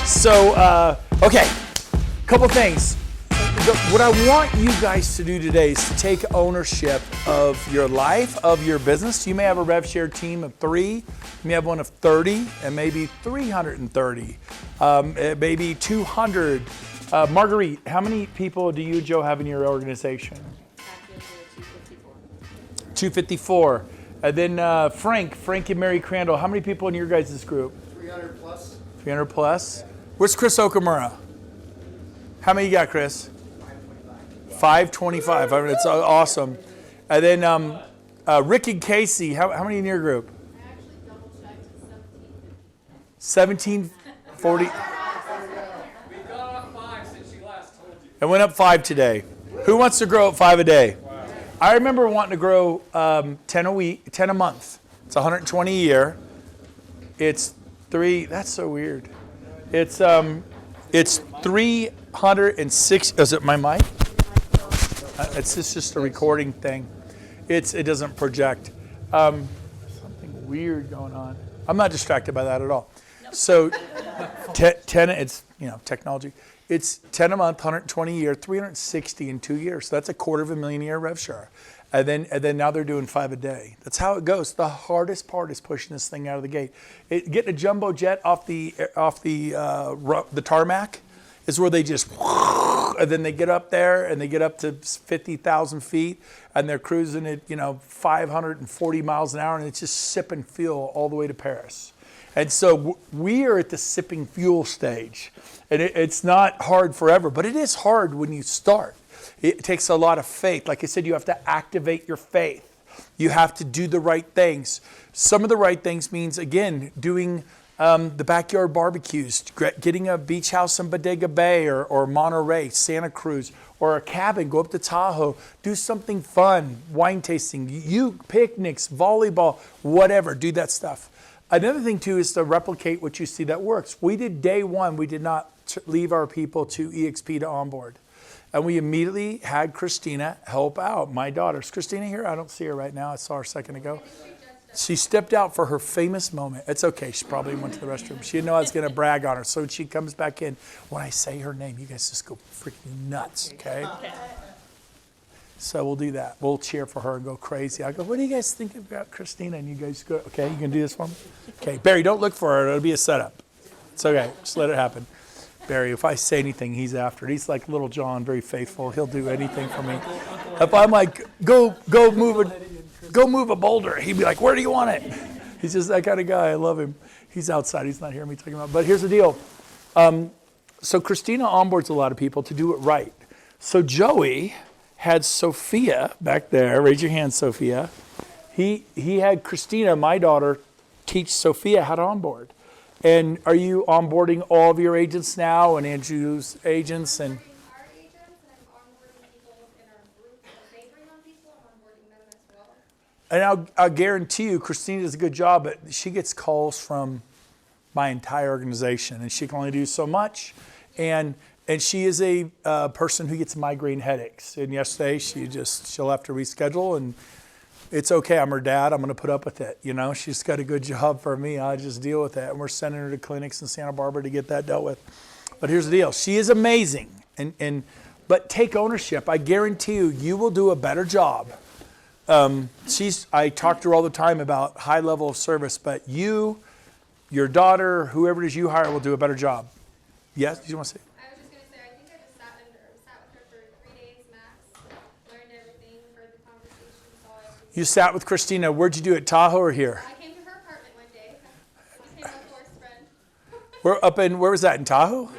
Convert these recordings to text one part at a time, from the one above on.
So, okay, couple things. What I want you guys to do today is to take ownership of your life, of your business. You may have a RevShare team of 3, you may have one of 30, and maybe 330, maybe 200. Marguerite, how many people do you, Joe, have in your organization? 254. And then Frank and Mary Crandall, how many people in your guys' group? 300 plus. 300 plus. Where's Chris Okamura? How many you got, Chris? 525. I mean, it's awesome. And then Rick and Casey, how many in your group? I actually double checked. 1740. We got up 5 since she last told you. It went up 5 today. Who wants to grow at 5 a day? Wow. I remember wanting to grow 10 a month. It's 120 a year. It's 3. That's so weird. It's 306. Is it my mic? It's just a recording thing. It doesn't project. Something weird going on. I'm not distracted by that at all. Nope. So 10. It's technology. It's 10 a month, 120 a year, 360 in 2 years. So that's $250,000 a year RevShare. And then now they're doing 5 a day. That's how it goes. The hardest part is pushing this thing out of the gate. Getting a jumbo jet off the tarmac is where they just, and then they get up there and they get up to 50,000 feet and they're cruising at 540 miles an hour and it's just sipping fuel all the way to Paris. And so we are at the sipping fuel stage. And it's not hard forever, but it is hard when you start. It takes a lot of faith. Like I said, you have to activate your faith. You have to do the right things. Some of the right things means, again, doing the backyard barbecues, getting a beach house in Bodega Bay or Monterey, Santa Cruz, or a cabin, go up to Tahoe, do something fun, wine tasting, picnics, volleyball, whatever, do that stuff. Another thing, too, is to replicate what you see that works. We did day 1, we did not leave our people to EXP to onboard. And we immediately had Christina help out. My daughter. Is Christina here? I don't see her right now. I saw her a second ago. She stepped out for her famous moment. It's okay. She probably went to the restroom. She didn't know I was going to brag on her. So she comes back in. When I say her name, you guys just go freaking nuts, okay? So we'll do that. We'll cheer for her and go crazy. I go, what do you guys think about Christina? And you guys go, okay, you can do this for me? Okay, Barry, don't look for her. It'll be a setup. It's okay. Just let it happen. Barry, if I say anything, he's after it. He's like little John, very faithful. He'll do anything for me. If I'm like, go move a boulder, he'd be like, where do you want it? He's just that kind of guy. I love him. He's outside. He's not hearing me talking about. But here's the deal. So Christina onboards a lot of people to do it right. So Joey had Sophia back there. Raise your hand, Sophia. He had Christina, my daughter, teach Sophia how to onboard. And are you onboarding all of your agents now and Andrew's agents? And Our agents, and I'm onboarding people in our group. If they bring on people, I'm onboarding them as well. And I'll guarantee you, Christina does a good job, but she gets calls from my entire organization, and she can only do so much. And she is a person who gets migraine headaches. And yesterday, she'll have to reschedule, and it's okay. I'm her dad. I'm going to put up with it. She's got a good job for me. I just deal with it. And we're sending her to clinics in Santa Barbara to get that dealt with. But here's the deal. She is amazing. But take ownership. I guarantee you will do a better job. I talk to her all the time about high level of service, but you, your daughter, whoever it is you hire will do a better job. Yes? Did you want to say? I was just going to say, I think I just sat with her for 3 days max, learned everything, heard the conversation, saw everything. You sat with Christina. Where'd you do it, Tahoe or here? I came to her apartment one day. I came up for a friend. Where was that, in Tahoe? Yeah, I went to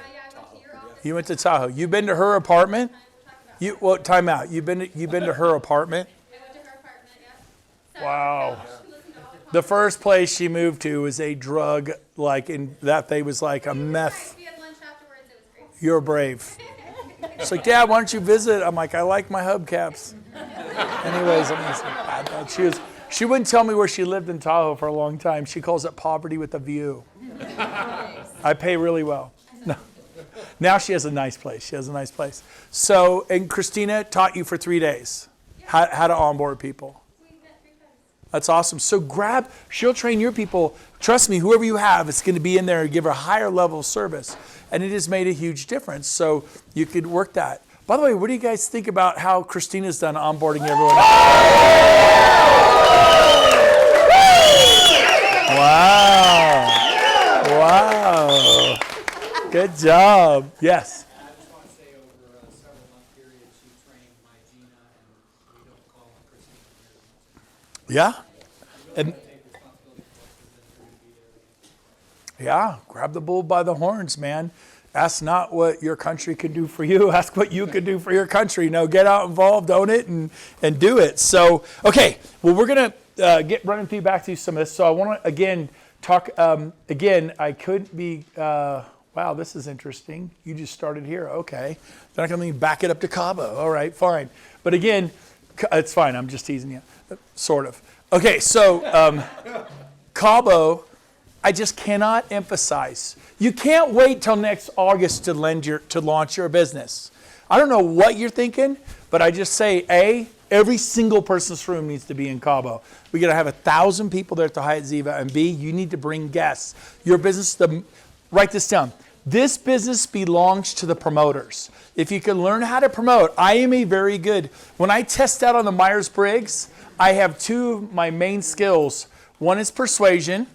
your office. You went to Tahoe. You've been to her apartment? We'll talk about that. Time out. You've been to her apartment? I went to her apartment, yeah. So, Wow. she listened to all the The first place she moved to was a drug, was like a meth. We had lunch afterwards. It was great. You're brave. It's like, Dad, why don't you visit? I'm like, I like my hubcaps. Anyways, she wouldn't tell me where she lived in Tahoe for a long time. She calls it poverty with a view. I pay really well. No. Now she has a nice place. So, and Christina taught you for 3 days how to onboard people. We met 3 times. That's awesome. So she'll train your people. Trust me, whoever you have is going to be in there and give her a higher level of service. and it has made a huge difference. So you could work that. By the way, what do you guys think about how Christina's done onboarding everyone? Wow. Wow. Good job. Yes. I just want to say over a several month period, she trained my Gina, and we don't call her Christina. Yeah. We And really take responsibility for us because then we're going to be there. yeah, grab the bull by the horns, man. Ask not what your country can do for you. Ask what you can do for your country. No, get out involved, own it, and do it. So, okay. Well, we're going to get running through back to some of this. So I want to, again, talk, I could be, wow, this is interesting. You just started here. Okay. They're not going to let me back it up to Cabo. All right, fine. But again, it's fine. I'm just teasing you. Sort of. Okay, so Cabo, I just cannot emphasize. You can't wait till next August to launch your business. I don't know what you're thinking, but I just say, every single person's room needs to be in Cabo. We got to have 1,000 people there at the Hyatt Ziva, and B, you need to bring guests. Your business, write this down. This business belongs to the promoters. If you can learn how to promote, I am a very good, when I test out on the Myers-Briggs, I have two of my main skills. One is persuasion,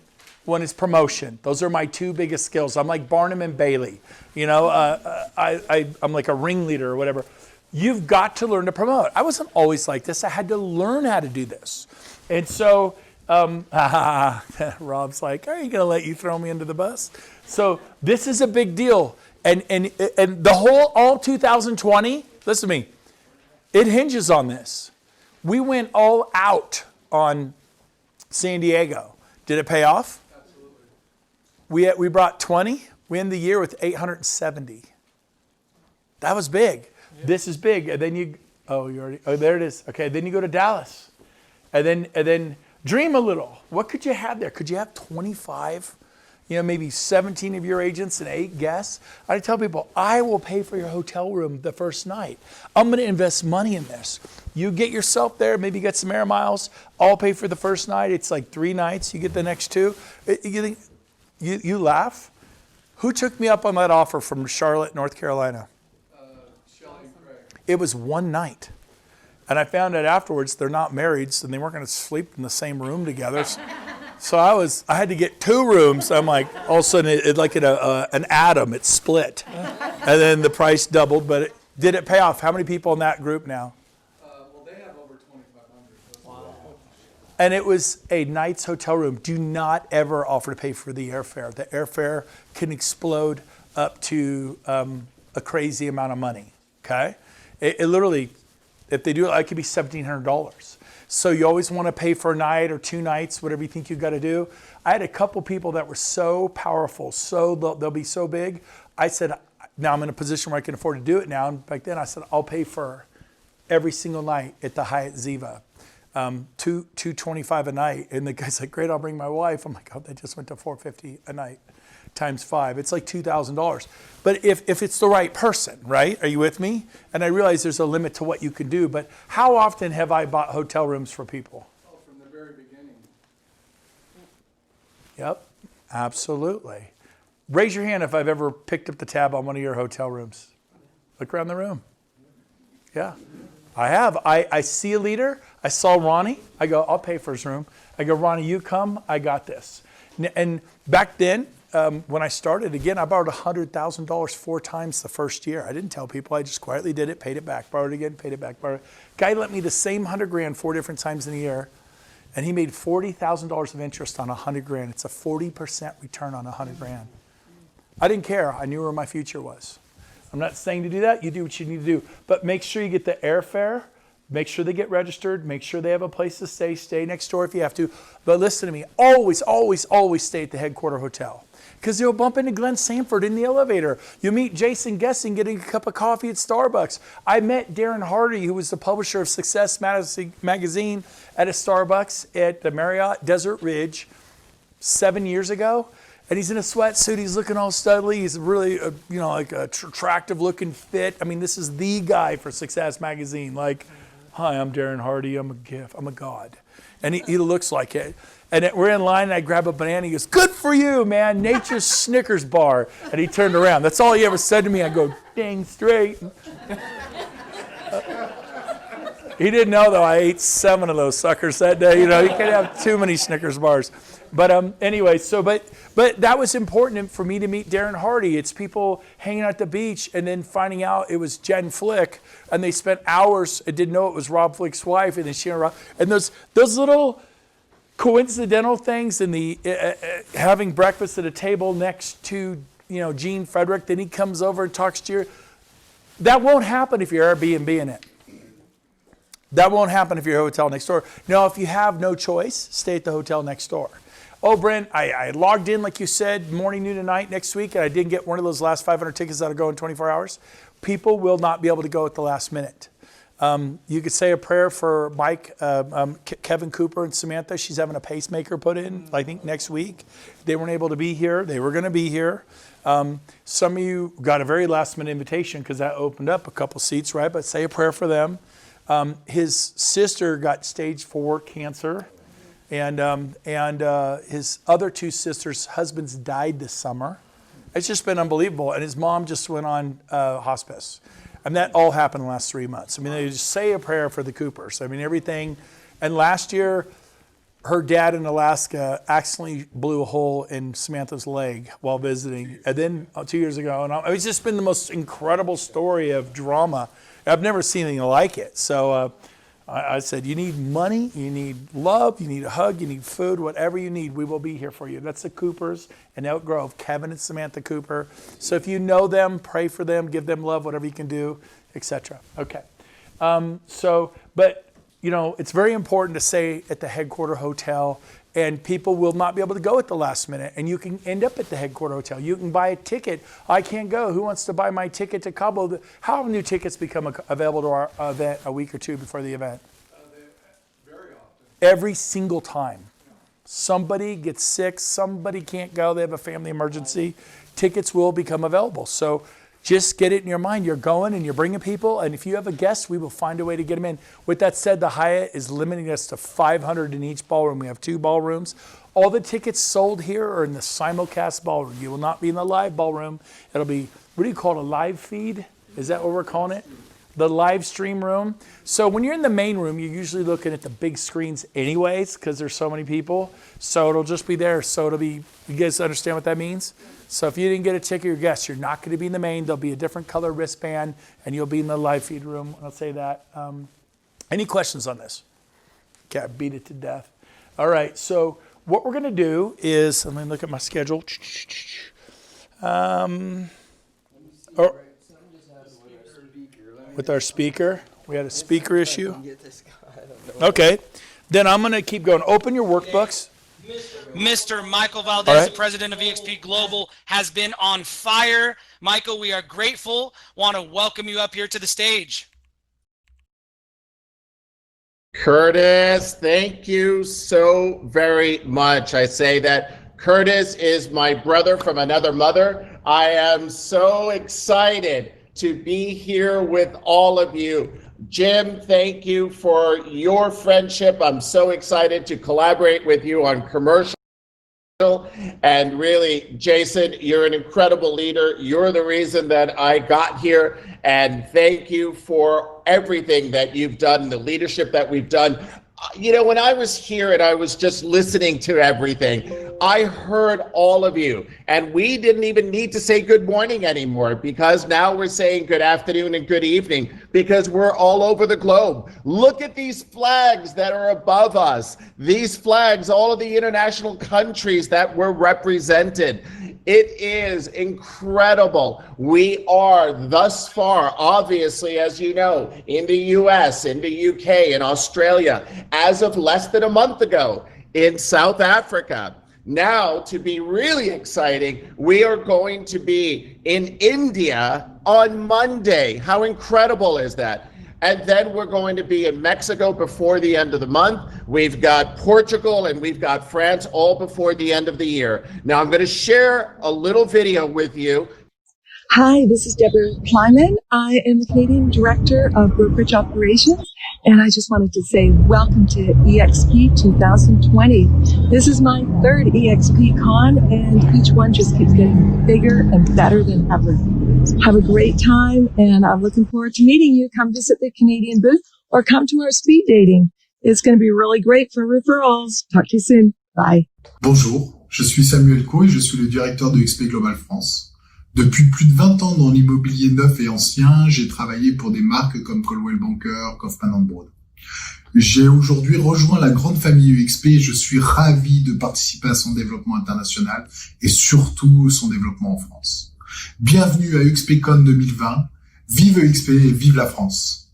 one is promotion. Those are my two biggest skills. I'm like Barnum and Bailey. You know, I'm like a ringleader or whatever. You've got to learn to promote. I wasn't always like this. I had to learn how to do this. And so, Rob's like, are you going to let you throw me under the bus? So this is a big deal. And the all 2020, listen to me, it hinges on this. We went all out on San Diego. Did it pay off? Absolutely. We brought 20. We ended the year with 870. That was big. Yeah. This is big. And then there it is. Okay, then you go to Dallas. And then dream a little. What could you have there? Could you have 25? Maybe 17 of your agents and 8 guests. I tell people, I will pay for your hotel room the first night. I'm going to invest money in this. You get yourself there, maybe get some air miles. I'll pay for the first night. It's like 3 nights. You get the next 2. You laugh. Who took me up on that offer from Charlotte, North Carolina? Shelly and Craig. It was 1 night. And I found out afterwards they're not married, so they weren't going to sleep in the same room together. So I had to get 2 rooms. I'm like, all of a sudden, it like an atom, it split. And then the price doubled, but did it pay off? How many people in that group now? Well, they have over 2,500. Wow. And it was a night's hotel room. Do not ever offer to pay for the airfare. The airfare can explode up to a crazy amount of money, okay? It literally, if they do it, it could be $1,700. So you always want to pay for a night or 2 nights, whatever you think you've got to do. I had a couple people that were so powerful, they'll be so big. I said, now I'm in a position where I can afford to do it now. And back then I said, I'll pay for every single night at the Hyatt Ziva, $225 a night. And the guy's like, great, I'll bring my wife. I'm like, oh, they just went to $450 a night times 5. It's like $2,000. But if it's the right person, right? Are you with me? And I realize there's a limit to what you can do. But how often have I bought hotel rooms for people? Oh, from the very beginning. Yep, absolutely. Raise your hand if I've ever picked up the tab on one of your hotel rooms. Look around the room. Yeah, I have. I see a leader. I saw Ronnie. I go, I'll pay for his room. I go, Ronnie, you come. I got this. And back then, when I started, again, I borrowed $100,000 4 times the first year. I didn't tell people. I just quietly did it, paid it back, borrowed it again, paid it back, borrowed it. Guy lent me the same $100,000 4 different times in a year, and he made $40,000 of interest on $100,000. It's a 40% return on $100,000. I didn't care. I knew where my future was. I'm not saying to do that. You do what you need to do. But make sure you get the airfare. Make sure they get registered. Make sure they have a place to stay. Stay next door if you have to. But listen to me. Always, always, always stay at the headquarter hotel. Because you'll bump into Glenn Sanford in the elevator. You meet Jason Gessing getting a cup of coffee at Starbucks. I met Darren Hardy, who was the publisher of Success Magazine, at a Starbucks at the Marriott Desert Ridge 7 years ago. And he's in a sweatsuit. He's looking all studly. He's really, like a attractive looking fit. I mean, this is the guy for Success Magazine. Like, hi, I'm Darren Hardy. I'm a gift. I'm a god. And he looks like it. And we're in line, and I grab a banana. He goes, "Good for you, man. Nature's Snickers bar." And he turned around. That's all he ever said to me. I go, "Dang straight." He didn't know, though, I ate 7 of those suckers that day. You know, you can't have too many Snickers bars. But anyway, but that was important for me to meet Darren Hardy. It's people hanging out at the beach and then finding out it was Jen Flick, and they spent hours and didn't know it was Rob Flick's wife, and then she and Rob, and those little coincidental things, and the having breakfast at a table next to Gene Frederick, then he comes over and talks to you. That won't happen if you're Airbnb in it. That won't happen if you're a hotel next door. Now, if you have no choice, stay at the hotel next door. Oh, Brent, I logged in, like you said, morning, noon, and night next week, and I didn't get one of those last 500 tickets that'll go in 24 hours. People will not be able to go at the last minute. You could say a prayer for Mike, Kevin Cooper, and Samantha. She's having a pacemaker put in, I think, next week. They weren't able to be here. They were going to be here. Some of you got a very last-minute invitation because that opened up a couple seats, right? But say a prayer for them. His sister got stage 4 cancer. And his other 2 sisters' husbands died this summer. It's just been unbelievable. And his mom just went on hospice. And that all happened in the last 3 months. I mean, they just say a prayer for the Coopers. I mean, everything. And last year, her dad in Alaska accidentally blew a hole in Samantha's leg while visiting. And then 2 years ago, and it's just been the most incredible story of drama. I've never seen anything like it. So I said, you need money, you need love, you need a hug, you need food, whatever you need, we will be here for you. That's the Coopers in Elk Grove, Kevin and Samantha Cooper. So if you know them, pray for them, give them love, whatever you can do, etc. Okay. But it's very important to stay at the headquarter hotel, and people will not be able to go at the last minute, and you can end up at the headquarter hotel. You can buy a ticket. I can't go. Who wants to buy my ticket to Cabo? How have new tickets become available to our event a week or two before the event? Very often. Every single time. Somebody gets sick, somebody can't go, they have a family emergency, tickets will become available. So just get it in your mind. You're going and you're bringing people, and if you have a guest, we will find a way to get them in. With that said, the Hyatt is limiting us to 500 in each ballroom. We have 2 ballrooms. All the tickets sold here are in the simulcast ballroom. You will not be in the live ballroom. It'll be, what do you call it, a live feed? Is that what we're calling it? The live stream room. So when you're in the main room, you're usually looking at the big screens anyways because there's so many people. So it'll just be there. So it'll be, you guys understand what that means? So if you didn't get a ticket, your guest, you're not going to be in the main. There'll be a different color wristband, and you'll be in the live feed room. I'll say that. Any questions on this? Okay, I beat it to death. All right, so what we're going to do is, let me look at my schedule. With our speaker, we had a speaker issue. Okay, then I'm going to keep going. Open your workbooks. Mr. Michael Valdez, the president of EXP Global, has been on fire. Michael, we are grateful. Want to welcome you up here to the stage. Curtis, thank you so very much. I say that Curtis is my brother from another mother. I am so excited to be here with all of you. Jim, thank you for your friendship. I'm so excited to collaborate with you on commercial. And really, Jason, you're an incredible leader. You're the reason that I got here. And thank you for everything that you've done, the leadership that we've done. When I was here and I was just listening to everything, I heard all of you, and we didn't even need to say good morning anymore because now we're saying good afternoon and good evening because we're all over the globe. Look at these flags that are above us. These flags, all of the international countries that were represented. It is incredible. We are thus far, obviously, as you know, in the US, in the UK, in Australia, as of less than a month ago, in South Africa. Now, to be really exciting, we are going to be in India on Monday. How incredible is that? And then we're going to be in Mexico before the end of the month. We've got Portugal and we've got France all before the end of the year. Now I'm going to share a little video with you. Hi, this is Deborah Kleiman. I am the Canadian Director of Brokerage Operations, And I just wanted to say welcome to EXP 2020. This is my third EXP Con, and each one just keeps getting bigger and better than ever. Have a great time, and I'm looking forward to meeting you. Come visit the Canadian booth or come to our speed dating. It's going to be really great for referrals. Talk to you soon. Bye. Bonjour, je suis Samuel Co et je suis le directeur de XP Global France. Depuis plus de 20 ans dans l'immobilier neuf et ancien, j'ai travaillé pour des marques comme Coldwell Banker, Kaufman & Broad. J'ai aujourd'hui rejoint la grande famille UXP et je suis ravi de participer à son développement international et surtout son développement en France. Bienvenue à UXPCon 2020. Vive UXP et vive la France.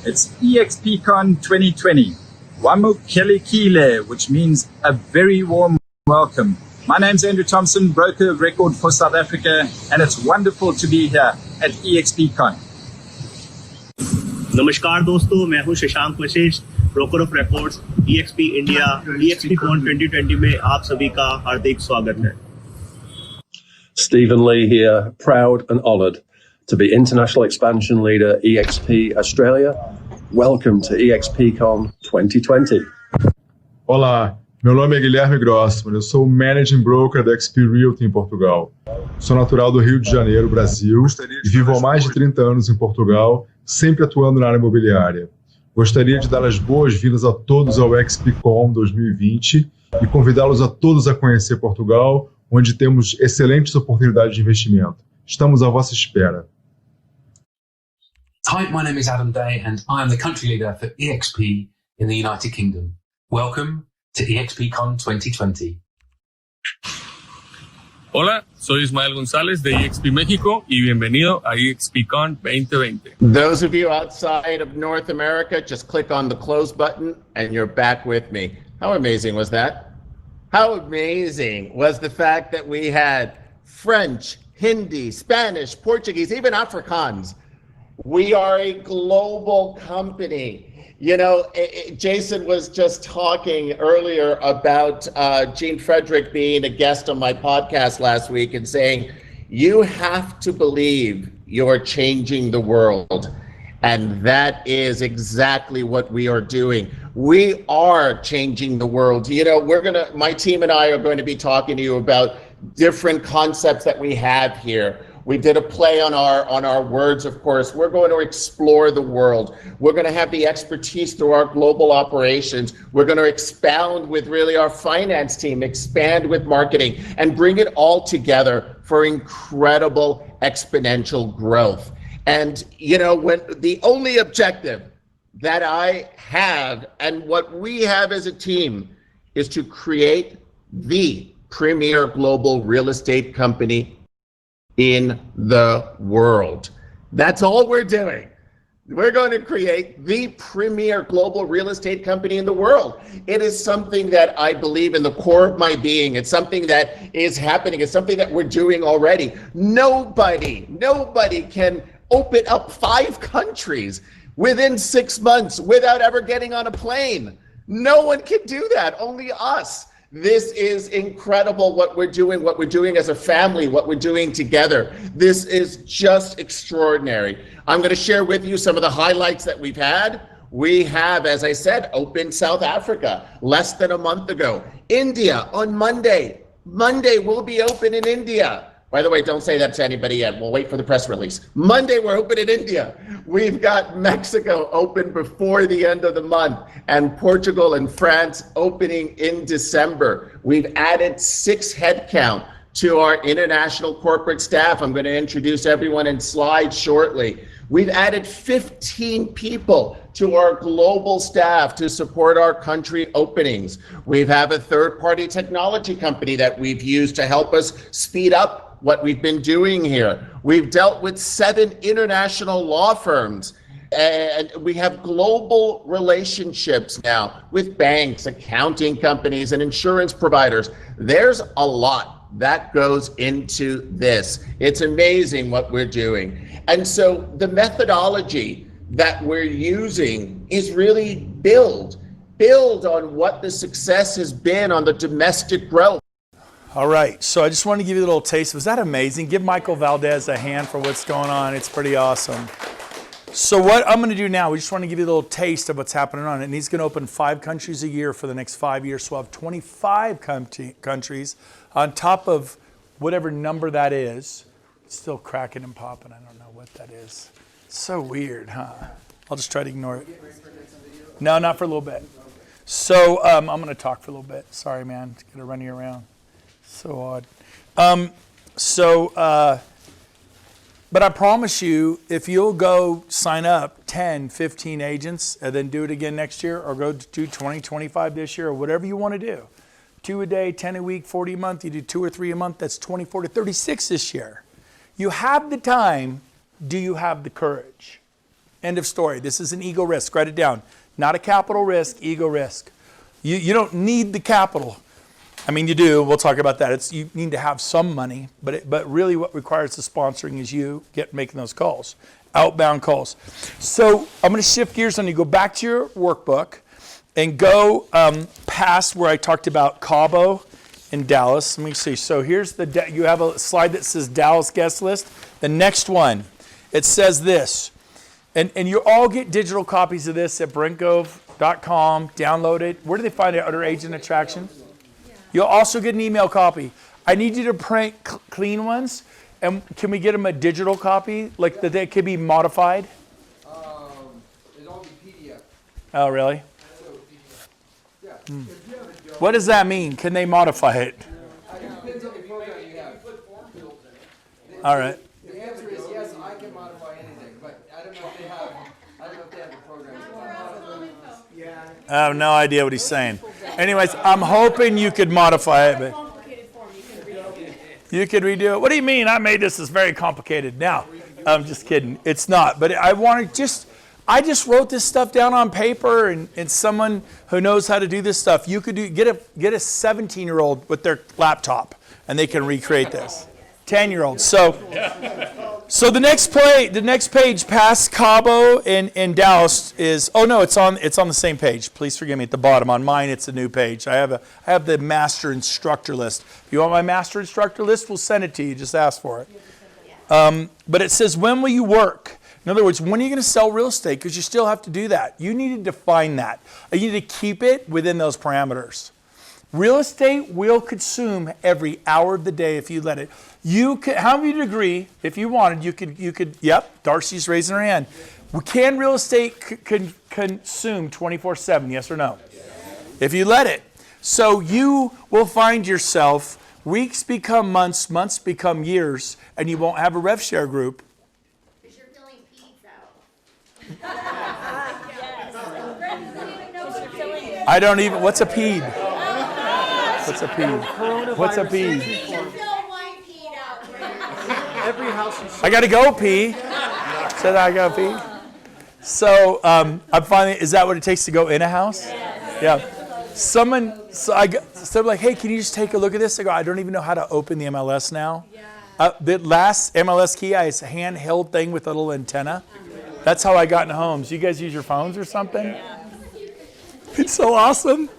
It's EXPCon 2020. Wamukele, which means a very warm welcome. My name's Andrew Thompson, broker of record for South Africa, and it's wonderful to be here at EXPCon. नमस्कार दोस्तों, मैं हूं Shashank Vashishtha, broker of records EXP India EXPCon 2020 में आप सभी का हार्दिक स्वागत है. Stephen Lee here, proud and honoured to be International Expansion Leader EXP Australia. Welcome to EXPCon 2020. Olá, meu nome é Guilherme Grossman, eu sou o Managing Broker da XP Realty em Portugal. Sou natural do Rio de Janeiro, Brasil, e vivo há mais de 30 anos em Portugal, sempre atuando na área imobiliária. Gostaria de dar as boas-vindas a todos ao XPCon 2020 e convidá-los a todos a conhecer Portugal, onde temos excelentes oportunidades de investimento. Estamos à vossa espera. Hi, my name is Adam Day and I am the country leader for EXP in the United Kingdom. Welcome to EXPCon 2020. Hola, soy Ismael González de EXP México y bienvenido a EXPCon 2020. Those of you outside of North America, just click on the close button and you're back with me. How amazing was that? How amazing was the fact that we had French, Hindi, Spanish, Portuguese, even Afrikaans. We are a global company. You know, Jason was just talking earlier about Gene Frederick being a guest on my podcast last week and saying, you have to believe you're changing the world. And that is exactly what we are doing. We are changing the world. You know, my team and I are going to be talking to you about different concepts that we have here. We did a play on our words, of course. We're going to explore the world. We're going to have the expertise through our global operations. We're going to expound with really our finance team, expand with marketing, and bring it all together for incredible exponential growth. And, you know, when the only objective that I have and what we have as a team is to create the premier global real estate company in the world. That's all we're doing. We're going to create the premier global real estate company in the world. It is something that I believe in the core of my being. It's something that is happening. It's something that we're doing already. Nobody can open up 5 countries within 6 months without ever getting on a plane. No one can do that, only us. This is incredible what we're doing as a family, what we're doing together. This is just extraordinary. I'm going to share with you some of the highlights that we've had. We have, as I said, opened South Africa less than a month ago. India on Monday. Monday we'll be open in India. By the way, don't say that to anybody yet. We'll wait for the press release. Monday, we're open in India. We've got Mexico open before the end of the month, and Portugal and France opening in December. We've added 6 headcount to our international corporate staff. I'm going to introduce everyone in slides shortly. We've added 15 people to our global staff to support our country openings. We have a third-party technology company that we've used to help us speed up what we've been doing here. We've dealt with 7 international law firms, and we have global relationships now with banks, accounting companies, and insurance providers. There's a lot that goes into this. It's amazing what we're doing. And so the methodology that we're using is really build on what the success has been on the domestic growth. All right, so I just want to give you a little taste. Was that amazing? Give Michael Valdez a hand for what's going on. It's pretty awesome. So what I'm going to do now, we just want to give you a little taste of what's happening on it. And he's going to open 5 countries a year for the next 5 years. So we'll have 25 countries on top of whatever number that is. It's still cracking and popping. I don't know what that is. It's so weird, huh? I'll just try to ignore it. No, not for a little bit. So I'm going to talk for a little bit. Sorry, man. It's going to run you around. So odd. But I promise you, if you'll go sign up 10, 15 agents and then do it again next year, or go do 20, 25 this year, or whatever you want to do, 2 a day, 10 a week, 40 a month, you do 2 or 3 a month, that's 24 to 36 this year. You have the time. Do you have the courage? End of story. This is an ego risk. Write it down. Not a capital risk, ego risk. You don't need the capital. I mean, you do. We'll talk about that. You need to have some money, but really what requires the sponsoring is you making those calls, outbound calls. So I'm going to shift gears on you. Go back to your workbook and go past where I talked about Cabo and Dallas. Let me see. So here's you have a slide that says Dallas guest list. The next one, it says this. And you all get digital copies of this at brentgove.com. Download it. Where do they find it? Under Agent Attraction? You'll also get an email copy. I need you to print clean ones. And can we get them a digital copy? Like that they could be modified? It'll be PDF. Oh, really? Yeah. What does that mean? Can they modify it? It depends on the program you have. All right. The answer is yes, I can modify anything, but I don't know if they have the program. I have no idea what he's saying. Anyways, I'm hoping you could modify it, but you could redo it. What do you mean? I made this very complicated. Now, I'm just kidding. It's not. But I just wrote this stuff down on paper, and someone who knows how to do this stuff, you could get a 17-year-old with their laptop, and they can recreate this. 10-year-olds. So the next page past Cabo and Dallas is, oh no, it's on the same page. Please forgive me, at the bottom. On mine, it's a new page. I have the master instructor list. If you want my master instructor list, we'll send it to you. Just ask for it. But it says, when will you work? In other words, when are you going to sell real estate? Because you still have to do that. You need to define that. You need to keep it within those parameters. Real estate will consume every hour of the day if you let it. You could, how many degree, if you wanted, you could, yep, Darcy's raising her hand. Can real estate consume 24/7, yes or no? If you let it. So you will find yourself, weeks become months, months become years, and you won't have a rev share group. Because you're filling peas out. I don't even, what's a peed? What's a peed? What's a peed? Every house. I got to go pee. Said I got to pee. So I'm finding, is that what it takes to go in a house? Yeah. So they're like, hey, can you just take a look at this? I go, I don't even know how to open the MLS now. The last MLS key, I had a handheld thing with a little antenna. That's how I got into homes. You guys use your phones or something? It's so awesome.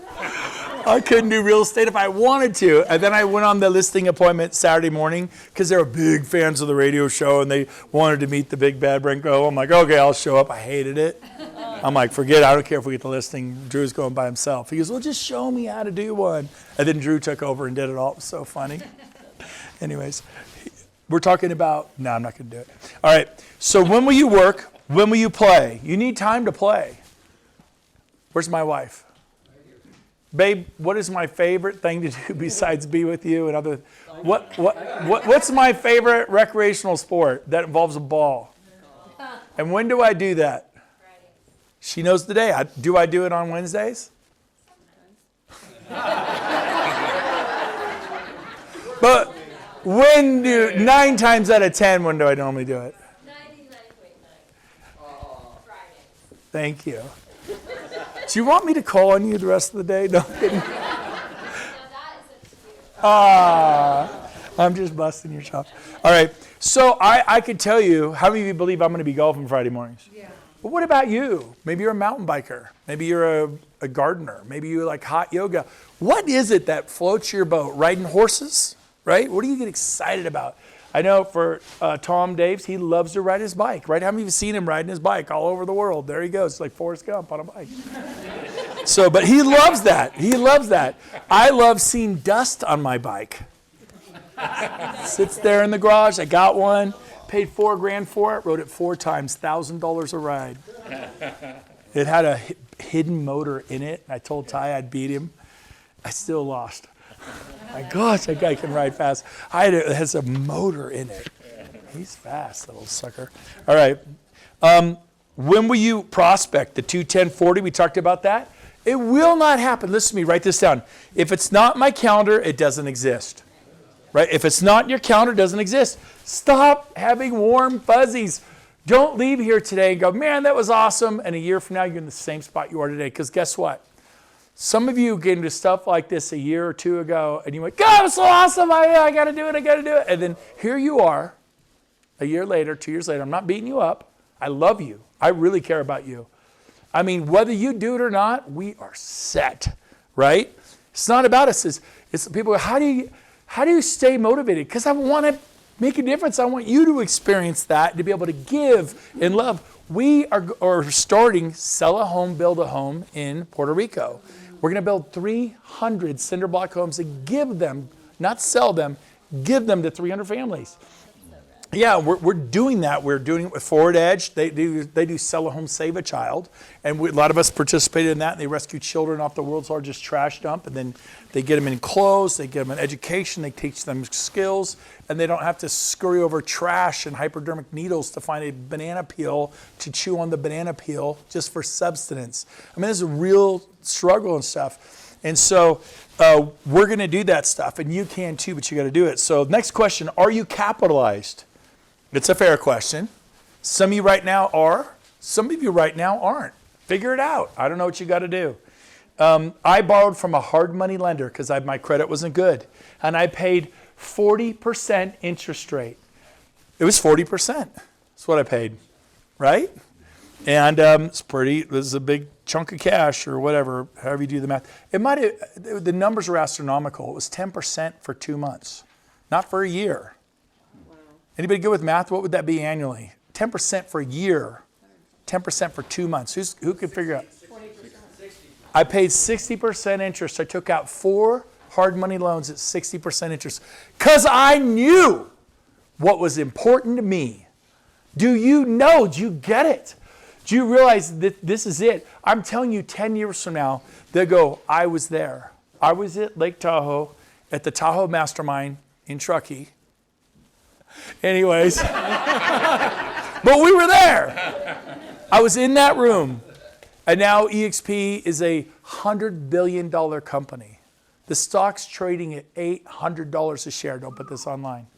I couldn't do real estate if I wanted to. And then I went on the listing appointment Saturday morning because they were big fans of the radio show and they wanted to meet the big bad Brent Gove. I'm like, okay, I'll show up. I hated it. I'm like, forget it. I don't care if we get the listing. Drew's going by himself. He goes, well, just show me how to do one. And then Drew took over and did it all. It was so funny. Anyways, we're talking about, no, I'm not going to do it. All right. So when will you work? When will you play? You need time to play. Where's my wife? Babe, what is my favorite thing to do besides be with you and other? What's my favorite recreational sport that involves a ball? And when do I do that? She knows the day. Do I do it on Wednesdays? But 9 times out of 10, when do I normally do it? Thank you. Do you want me to call on you the rest of the day? No, I'm kidding. I'm just busting your chops. All right. So I could tell you, how many of you believe I'm going to be golfing Friday mornings? Yeah. But what about you? Maybe you're a mountain biker. Maybe you're a gardener. Maybe you like hot yoga. What is it that floats your boat? Riding horses, right? What do you get excited about? I know for Tom Daves, he loves to ride his bike, right? How many of you seen him riding his bike all over the world? There he goes, like Forrest Gump on a bike. So, but he loves that. He loves that. I love seeing dust on my bike. Sits there in the garage. I got one, paid $4,000 for it, rode it 4 times, $1,000 a ride. It had a hidden motor in it. I told Ty I'd beat him. I still lost. My gosh, that guy can ride fast. It has a motor in it. He's fast, little sucker. All right. When will you prospect? The 2-10-40, we talked about that. It will not happen. Listen to me, write this down. If it's not my calendar, it doesn't exist. Right? If it's not in your calendar, it doesn't exist. Stop having warm fuzzies. Don't leave here today and go, man, that was awesome. And a year from now, you're in the same spot you are today. Because guess what? Some of you get into stuff like this a year or 2 ago, and you went, God, it was so awesome. I got to do it. I got to do it. And then here you are, a year later, 2 years later. I'm not beating you up. I love you. I really care about you. I mean, whether you do it or not, we are set, right? It's not about us. It's people go, how do you stay motivated? Because I want to make a difference. I want you to experience that, to be able to give and love. We are starting Sell a Home, Build a Home in Puerto Rico. We're going to build 300 cinder block homes and give them, not sell them, give them to 300 families. Yeah, we're doing that. We're doing it with Forward Edge. They do Sell a Home, Save a Child. And a lot of us participated in that. And they rescue children off the world's largest trash dump. And then they get them in clothes. They get them in education. They teach them skills. And they don't have to scurry over trash and hypodermic needles to find a banana peel to chew on the banana peel just for subsistence. I mean, it's a real struggle and stuff. And so we're going to do that stuff. And you can too, but you got to do it. So next question, are you capitalized? It's a fair question. Some of you right now are. Some of you right now aren't. Figure it out. I don't know what you got to do. I borrowed from a hard money lender because my credit wasn't good. And I paid 40% interest rate. It was 40%. That's what I paid, right? And this is a big chunk of cash or whatever, however you do the math. The numbers were astronomical. It was 10% for 2 months, not for a year. Anybody good with math? What would that be annually? 10% for a year, 10% for 2 months. Who could figure out? 20%. I paid 60% interest. I took out 4 hard money loans at 60% interest because I knew what was important to me. Do you know? Do you get it? Do you realize that this is it? I'm telling you, 10 years from now, they'll go, I was there. I was at Lake Tahoe, at the Tahoe Mastermind in Truckee. Anyways, but we were there. I was in that room. And now EXP is a $100 billion company. The stock's trading at $800 a share. Don't put this online.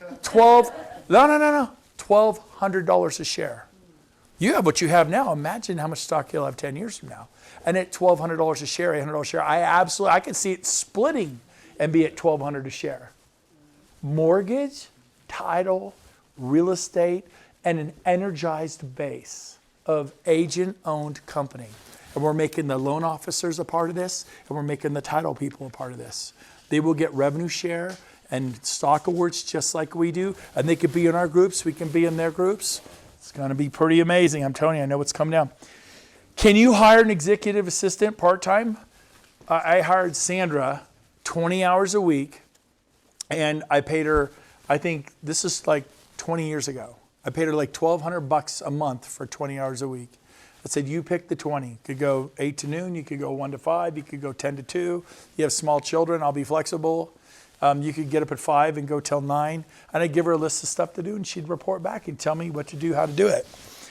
$1,200 a share. You have what you have now. Imagine how much stock you'll have 10 years from now. And at $1,200 a share, $800 a share, I can see it splitting and be at $1,200 a share. Mortgage, title, real estate, and an energized base of agent-owned company. And we're making the loan officers a part of this, and we're making the title people a part of this. They will get revenue share and stock awards just like we do, and they could be in our groups, we can be in their groups. It's going to be pretty amazing. I'm telling you, I know what's coming down. Can you hire an executive assistant part-time? I hired Sandra 20 hours a week, and I paid her, I think this is like 20 years ago. I paid her like $1,200 a month for 20 hours a week. I said, you pick the 20. You could go 8 to noon, you could go 1 to 5, you could go 10 to 2. You have small children, I'll be flexible. You could get up at 5 and go till 9. And I'd give her a list of stuff to do, and she'd report back and tell me what to do, how to do it.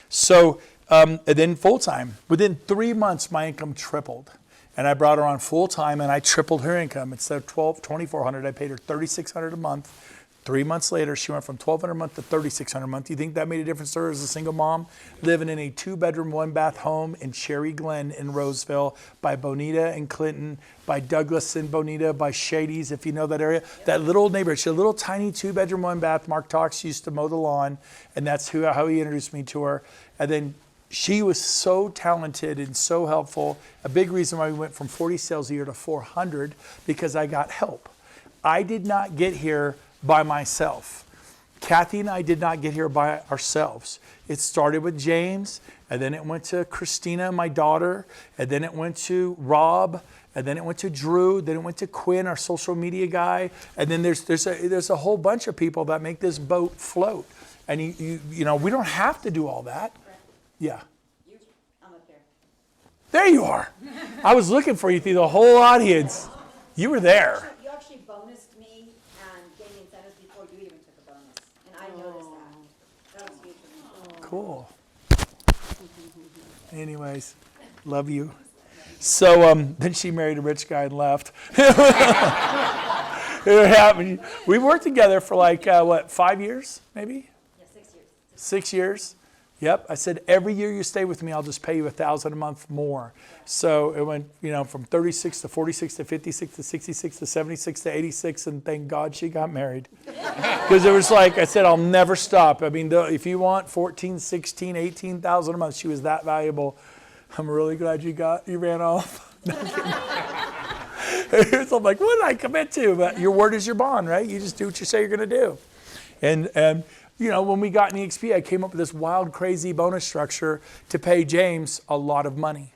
So, and then full-time. Within 3 months, my income tripled. And I brought her on full-time, and I tripled her income. Instead of $2,400, I paid her $3,600 a month. 3 months later, she went from $1,200 a month to $3,600 a month. Do you think that made a difference to her as a single mom? Living in a 2-bedroom, 1-bath home in Cherry Glen in Roseville by Bonita and Clinton, by Douglas and Bonita, by Shady's, if you know that area. That little neighborhood. She had a little tiny 2-bedroom, 1-bath. Mark Talks used to mow the lawn, and that's how he introduced me to her. And then she was so talented and so helpful. A big reason why we went from 40 sales a year to 400, because I got help. I did not get here by myself. Kathy and I did not get here by ourselves. It started with James, and then it went to Christina, my daughter, and then it went to Rob, and then it went to Drew, then it went to Quinn, our social media guy, and then there's a whole bunch of people that make this boat float. And you know, we don't have to do all that. Yeah. I'm up there. There you are. I was looking for you through the whole audience. You were there. You actually bonused me and gave me incentives before you even took a bonus. And I noticed that. That was huge for me. Cool. Anyways, love you. So then she married a rich guy and left. It happened. We worked together for like, 5 years, maybe? Yeah, 6 years. 6 years. Yep. I said, every year you stay with me, I'll just pay you $1,000 a month more. So it went, you know, from 36 to 46 to 56 to 66 to 76 to 86. And thank God she got married. Because it was like, I said, I'll never stop. I mean, if you want 14, 16, 18,000 a month, she was that valuable. I'm really glad you ran off. So I'm like, what did I commit to? But your word is your bond, right? You just do what you say you're going to do. And you know, when we got in EXP, I came up with this wild, crazy bonus structure to pay James a lot of money.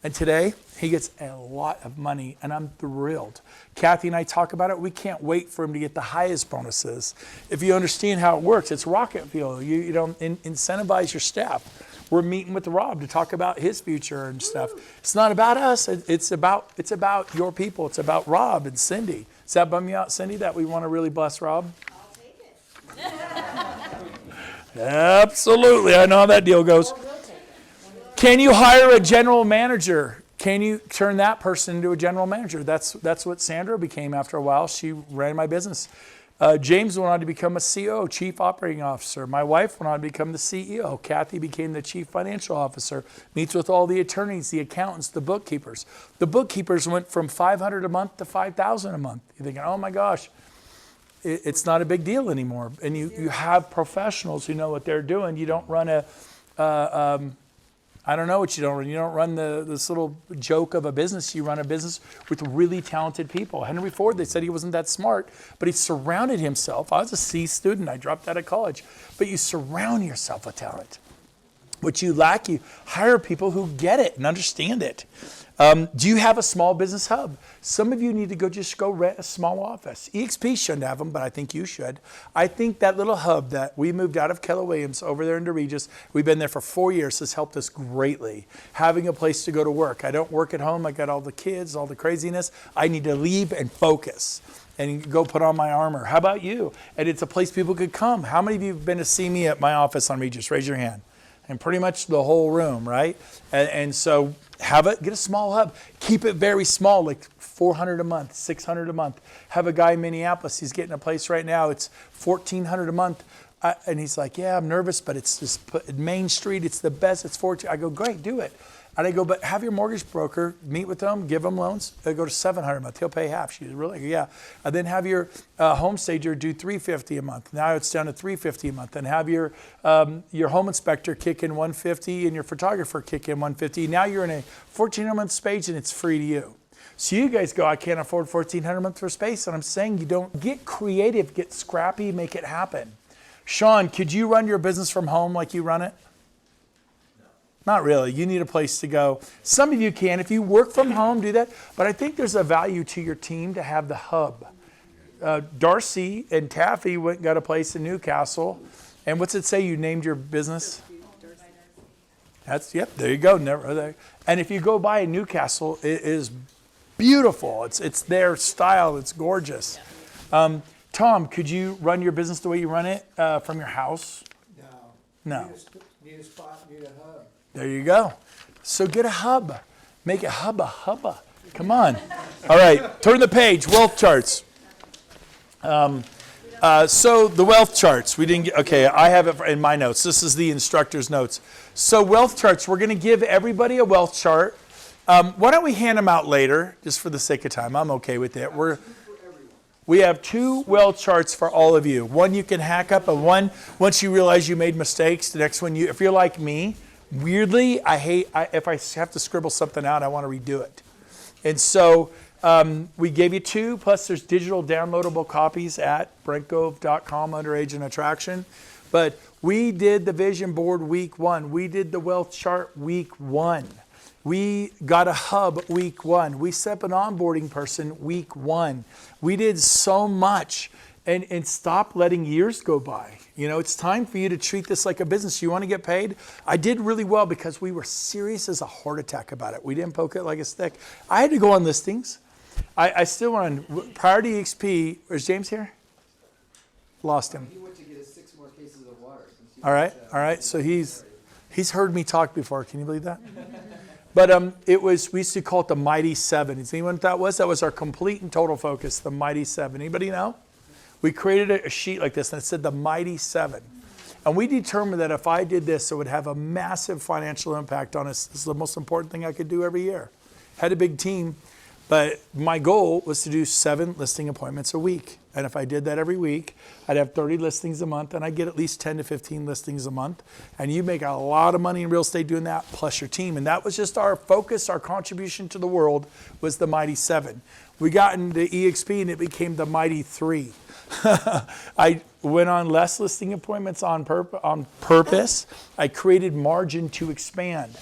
And today, he gets a lot of money, and I'm thrilled. Kathy and I talk about it. We can't wait for him to get the highest bonuses. If you understand how it works, it's rocket fuel. You don't incentivize your staff. We're meeting with Rob to talk about his future and stuff. It's not about us. It's about your people. It's about Rob and Cindy. Does that bum you out, Cindy, that we want to really bless Rob? I'll take it. Absolutely. I know how that deal goes. Can you hire a general manager? Can you turn that person into a general manager? That's what Sandra became after a while. She ran my business. James went on to become a CEO, Chief Operating Officer. My wife went on to become the CEO. Kathy became the Chief Financial Officer, meets with all the attorneys, the accountants, the bookkeepers. The bookkeepers went from $500 a month to $5,000 a month. You're thinking, oh my gosh, it's not a big deal anymore. And you have professionals who know what they're doing. You don't run I don't know what you don't run. You don't run this little joke of a business. You run a business with really talented people. Henry Ford, they said he wasn't that smart, but he surrounded himself. I was a C student. I dropped out of college. But you surround yourself with talent. What you lack, you hire people who get it and understand it. Do you have a small business hub? Some of you need to go rent a small office. EXP shouldn't have them, but I think you should. I think that little hub that we moved out of Keller Williams over there into Regis, we've been there for 4 years, has helped us greatly. Having a place to go to work. I don't work at home. I got all the kids, all the craziness. I need to leave and focus and go put on my armor. How about you? And it's a place people could come. How many of you have been to see me at my office on Regis? Raise your hand. And pretty much the whole room, right? And so get a small hub. Keep it very small, like $400 a month, $600 a month. Have a guy in Minneapolis, he's getting a place right now, it's $1,400 a month. And he's like, yeah, I'm nervous, but it's just Main Street, it's the best, it's $1,400. I go, great, do it. And I go, but have your mortgage broker meet with them, give them loans. They go to $700 a month. He'll pay half. She's really, yeah. And then have your home stager do $350 a month. Now it's down to $350 a month. And have your home inspector kick in $150 and your photographer kick in $150. Now you're in a $1,400 a month space and it's free to you. So you guys go, I can't afford $1,400 a month for space. And I'm saying you don't get creative, get scrappy, make it happen. Sean, could you run your business from home like you run it? Not really. You need a place to go. Some of you can. If you work from home, do that. But I think there's a value to your team to have the hub. Darcy and Taffy went and got a place in Newcastle. And what's it say you named your business? Yep, there you go. And if you go by in Newcastle, it is beautiful. It's their style. It's gorgeous. Tom, could you run your business the way you run it from your house? No. Need a spot, need a hub. There you go. So get a hub. Make a hubba. Come on. All right, turn the page. Wealth charts. So the wealth charts. We didn't get, okay, I have it in my notes. This is the instructor's notes. So wealth charts, we're going to give everybody a wealth chart. Why don't we hand them out later, just for the sake of time. I'm okay with it. We have 2 wealth charts for all of you. One you can hack up, and one, once you realize you made mistakes, the next one, if you're like me, weirdly, if I have to scribble something out, I want to redo it. And so We gave you 2, plus there's digital downloadable copies at brentgove.com under Age and Attraction. But we did the vision board week 1. We did the wealth chart week 1. We got a hub week 1. We set up an onboarding person week 1. We did so much. And stop letting years go by. You know, it's time for you to treat this like a business. You want to get paid? I did really well because we were serious as a heart attack about it. We didn't poke it like a stick. I had to go on listings. I still went on Priority EXP. Is James here? Lost him. He went to get us 6 more cases of water. All right. So he's heard me talk before. Can you believe that? But we used to call it the Mighty 7. Does anyone know what that was? That was our complete and total focus, the Mighty 7. Anybody know? We created a sheet like this, and it said the Mighty 7. And we determined that if I did this, it would have a massive financial impact on us. This is the most important thing I could do every year. Had a big team, but my goal was to do 7 listing appointments a week. And if I did that every week, I'd have 30 listings a month, and I'd get at least 10 to 15 listings a month. And you make a lot of money in real estate doing that, plus your team. And that was just our focus, our contribution to the world was the Mighty 7. We got into EXP, and it became the Mighty 3. I went on less listing appointments on purpose. I created margin to expand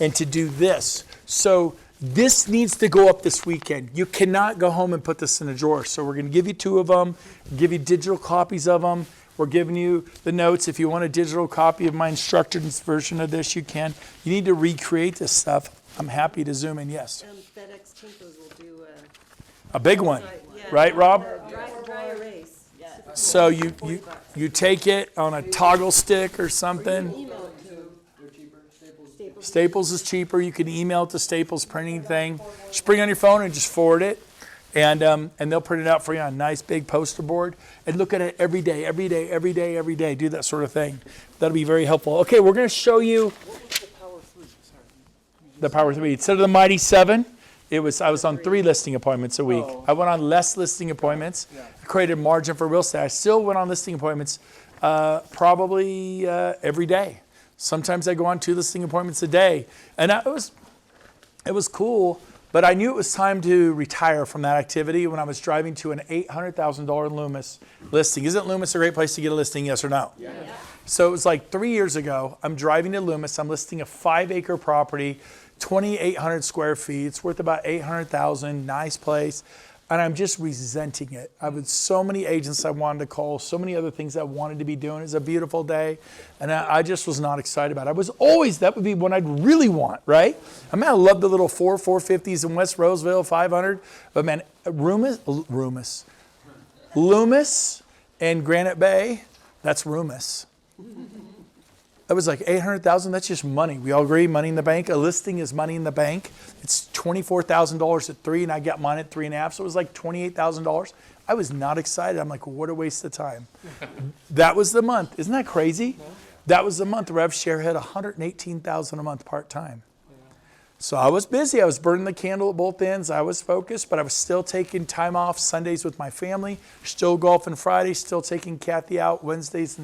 and to do this. So this needs to go up this weekend. You cannot go home and put this in a drawer. So we're going to give you 2 of them, give you digital copies of them. We're giving you the notes. If you want a digital copy of my instructed version of this, you can. You need to recreate this stuff. I'm happy to zoom in. Yes. FedEx Tinkos will do a big one, right, Rob? dry erase. Yeah. So you take it on a toggle stick or something. Staples is cheaper. You can email it to Staples printing thing. Just bring it on your phone and just forward it. And they'll print it out for you on a nice big poster board. And look at it every day. Do that sort of thing. That'll be very helpful. Okay, we're going to show you the Power 3. Instead of the Mighty 7, I was on 3 listing appointments a week. I went on less listing appointments. I created margin for real estate. I still went on listing appointments probably every day. Sometimes I go on 2 listing appointments a day. And it was cool, but I knew it was time to retire from that activity when I was driving to an $800,000 Loomis listing. Isn't Loomis a great place to get a listing, yes or no? Yeah. So it was like 3 years ago. I'm driving to Loomis. I'm listing a 5-acre property, 2,800 square feet. It's worth about $800,000, nice place. And I'm just resenting it. I had so many agents I wanted to call, so many other things I wanted to be doing. It's a beautiful day. And I just was not excited about it. That would be one I'd really want, right? I mean, I love the little 450s in West Roseville, 500. But man, Loomis and Granite Bay, that's Loomis. That was like $800,000. That's just money. We all agree, money in the bank. A listing is money in the bank. It's $24,000 at 3, and I got mine at 3.5, so it was like $28,000. I was not excited. I'm like, what a waste of time. That was the month. Isn't that crazy? That was the month. Rev share had $118,000 a month part time. So I was busy. I was burning the candle at both ends. I was focused, but I was still taking time off Sundays with my family. Still golfing Fridays. Still taking Kathy out Wednesdays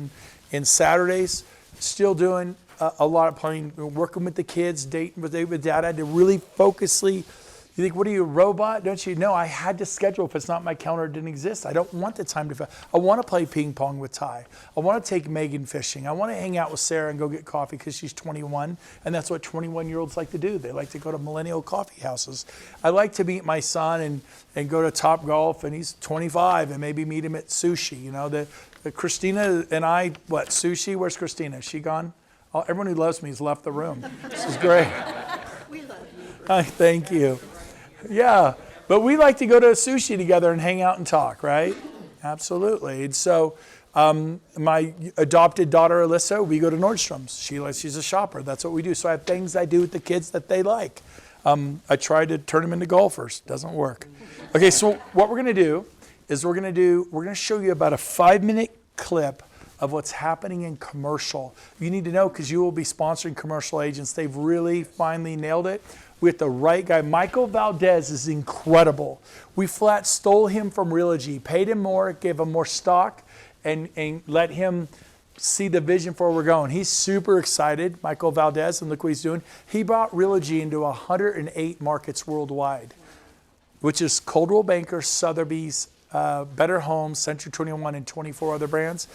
and Saturdays. Still doing a lot of playing, working with the kids, dating with dad. I had to really focusly. You think, what are you, a robot? Don't you know? I had to schedule. If it's not my calendar, it didn't exist. I don't want the time to. I want to play ping pong with Ty. I want to take Megan fishing. I want to hang out with Sarah and go get coffee because she's 21, and that's what 21-year-olds like to do. They like to go to millennial coffee houses. I like to meet my son and go to Top Golf, and he's 25, and maybe meet him at sushi. You know, the Christina and I, sushi? Where's Christina? Is she gone? Everyone who loves me has left the room. This is great. We love you. Thank you. Yeah, but we like to go to sushi together and hang out and talk, right? Absolutely. And so my adopted daughter, Alyssa, we go to Nordstrom's. She's a shopper. That's what we do. So I have things I do with the kids that they like. I try to turn them into golfers. Doesn't work. Okay, so what we're going to do is we're going to show you about a 5-minute clip of what's happening in commercial. You need to know because you will be sponsoring commercial agents. They've really finally nailed it with the right guy. Michael Valdez is incredible. We flat stole him from Realogy, paid him more, gave him more stock, and let him see the vision for where we're going. He's super excited, Michael Valdez, and look what he's doing. He brought Realogy into 108 markets worldwide. which is Coldwell Banker, Sotheby's, Better Homes, Century 21, and 24 other brands.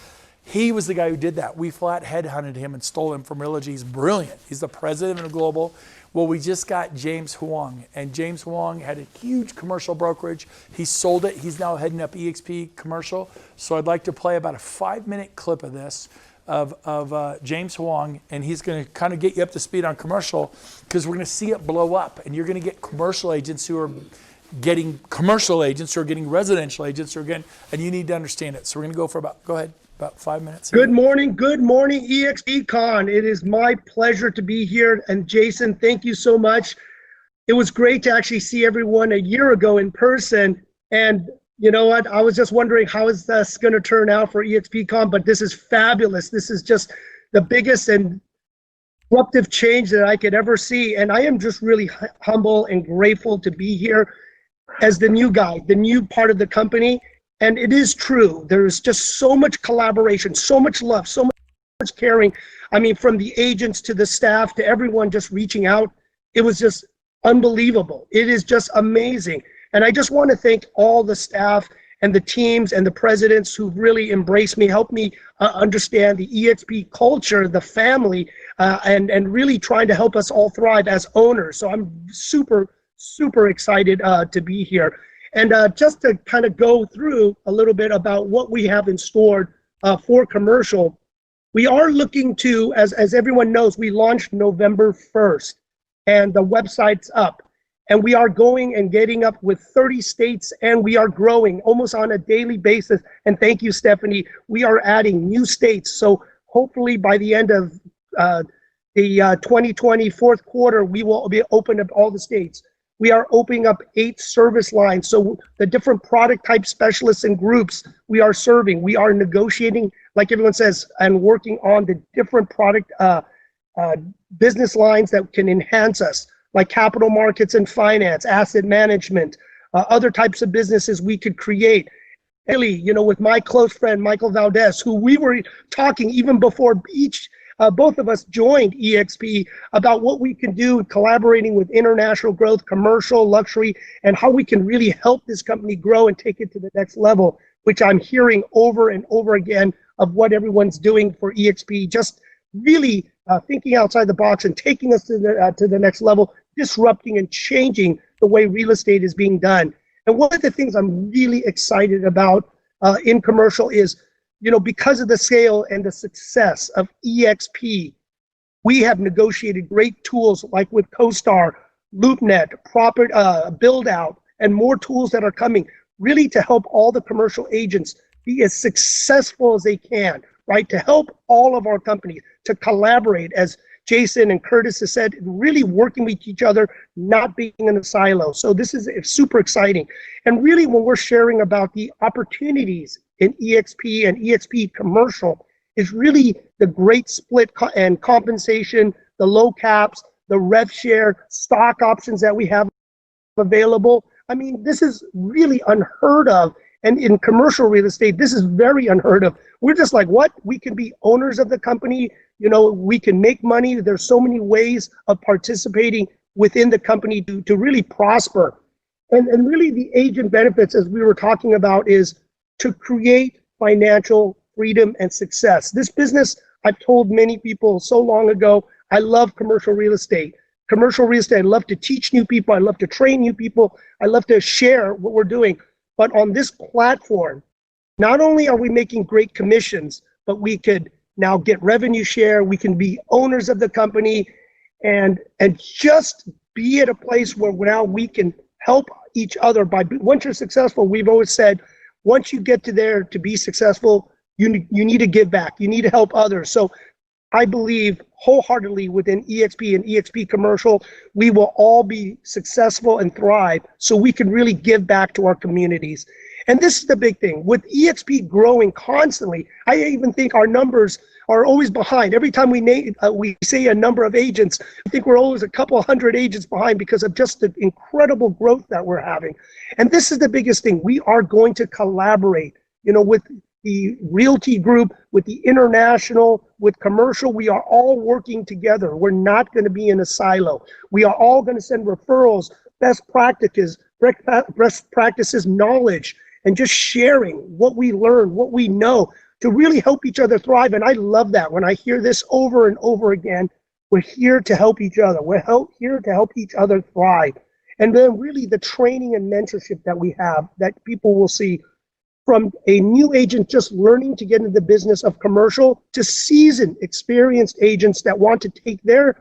He was the guy who did that. We flat headhunted him and stole him from Realogy. He's brilliant. He's the president of Global. Well, we just got James Huang, and James Huang had a huge commercial brokerage. He sold it. He's now heading up EXP Commercial. So I'd like to play about a 5-minute clip of this of James Huang, and he's going to kind of get you up to speed on commercial, because we're going to see it blow up, and you're going to get commercial agents who are getting commercial agents, who are getting residential agents, who are getting, and you need to understand it. So we're going to go for about 5 minutes. Good morning, EXPCon. It is my pleasure to be here. And Jason, thank you so much. It was great to actually see everyone a year ago in person. And you know what? I was just wondering, how is this going to turn out for EXPCon? But this is fabulous. This is just the biggest and disruptive change that I could ever see. And I am just really humble and grateful to be here as the new guy, the new part of the company. And it is true. There is just so much collaboration, so much love, so much caring. I mean, from the agents to the staff to everyone just reaching out. It was just unbelievable. It is just amazing. And I just want to thank all the staff and the teams and the presidents who really embraced me, helped me understand the EXP culture, the family, and really trying to help us all thrive as owners. So I'm super, super excited to be here. And just to kind of go through a little bit about what we have in store for commercial, we are looking to, as everyone knows, we launched November 1st, and the website's up. And we are going and getting up with 30 states, and we are growing almost on a daily basis. And thank you, Stephanie. We are adding new states. So hopefully by the end of the 2020 fourth quarter, we will be open up all the states. We are opening up 8 service lines. So the different product type specialists and groups we are serving, we are negotiating, like everyone says, and working on the different product business lines that can enhance us, like capital markets and finance, asset management, other types of businesses we could create. Really, you know, with my close friend, Michael Valdez, who we were talking even before both of us joined EXP about what we can do, collaborating with international growth, commercial, luxury, and how we can really help this company grow and take it to the next level, which I'm hearing over and over again of what everyone's doing for EXP, just really thinking outside the box and taking us to the next level, disrupting and changing the way real estate is being done. And one of the things I'm really excited about in commercial is, you know, because of the scale and the success of EXP, we have negotiated great tools like with CoStar, LoopNet, Build Out, and more tools that are coming, really to help all the commercial agents be as successful as they can, right? To help all of our companies to collaborate, as Jason and Curtis has said, really working with each other, not being in a silo. So this is super exciting. And really, when we're sharing about the opportunities in EXP and EXP commercial, is really the great split and compensation, the low caps, the rev share, stock options that we have available. I mean, this is really unheard of. And in commercial real estate, this is very unheard of. We're just like, what? We can be owners of the company. You know, we can make money. There's so many ways of participating within the company to really prosper. And really the agent benefits, as we were talking about, is to create financial freedom and success. This business, I've told many people so long ago, I love commercial real estate. Commercial real estate, I love to teach new people. I love to train new people. I love to share what we're doing. But on this platform, not only are we making great commissions, but we could now get revenue share. We can be owners of the company and just be at a place where now we can help each other. Once you're successful, we've always said, once you get to there to be successful, you need to give back. You need to help others. So I believe wholeheartedly within EXP and EXP commercial, we will all be successful and thrive so we can really give back to our communities. And this is the big thing. With EXP growing constantly, I even think our numbers are always behind. Every time we say a number of agents, I think we're always a couple hundred agents behind because of just the incredible growth that we're having. And this is the biggest thing. We are going to collaborate, you know, with the realty group, with the international, with commercial. We are all working together. We're not going to be in a silo. We are all going to send referrals best practices knowledge, and just sharing what we learn, what we know, to really help each other thrive. And I love that when I hear this over and over again. We're here to help each other. We're here to help each other thrive. And then really the training and mentorship that we have, that people will see, from a new agent just learning to get into the business of commercial to seasoned, experienced agents that want to take their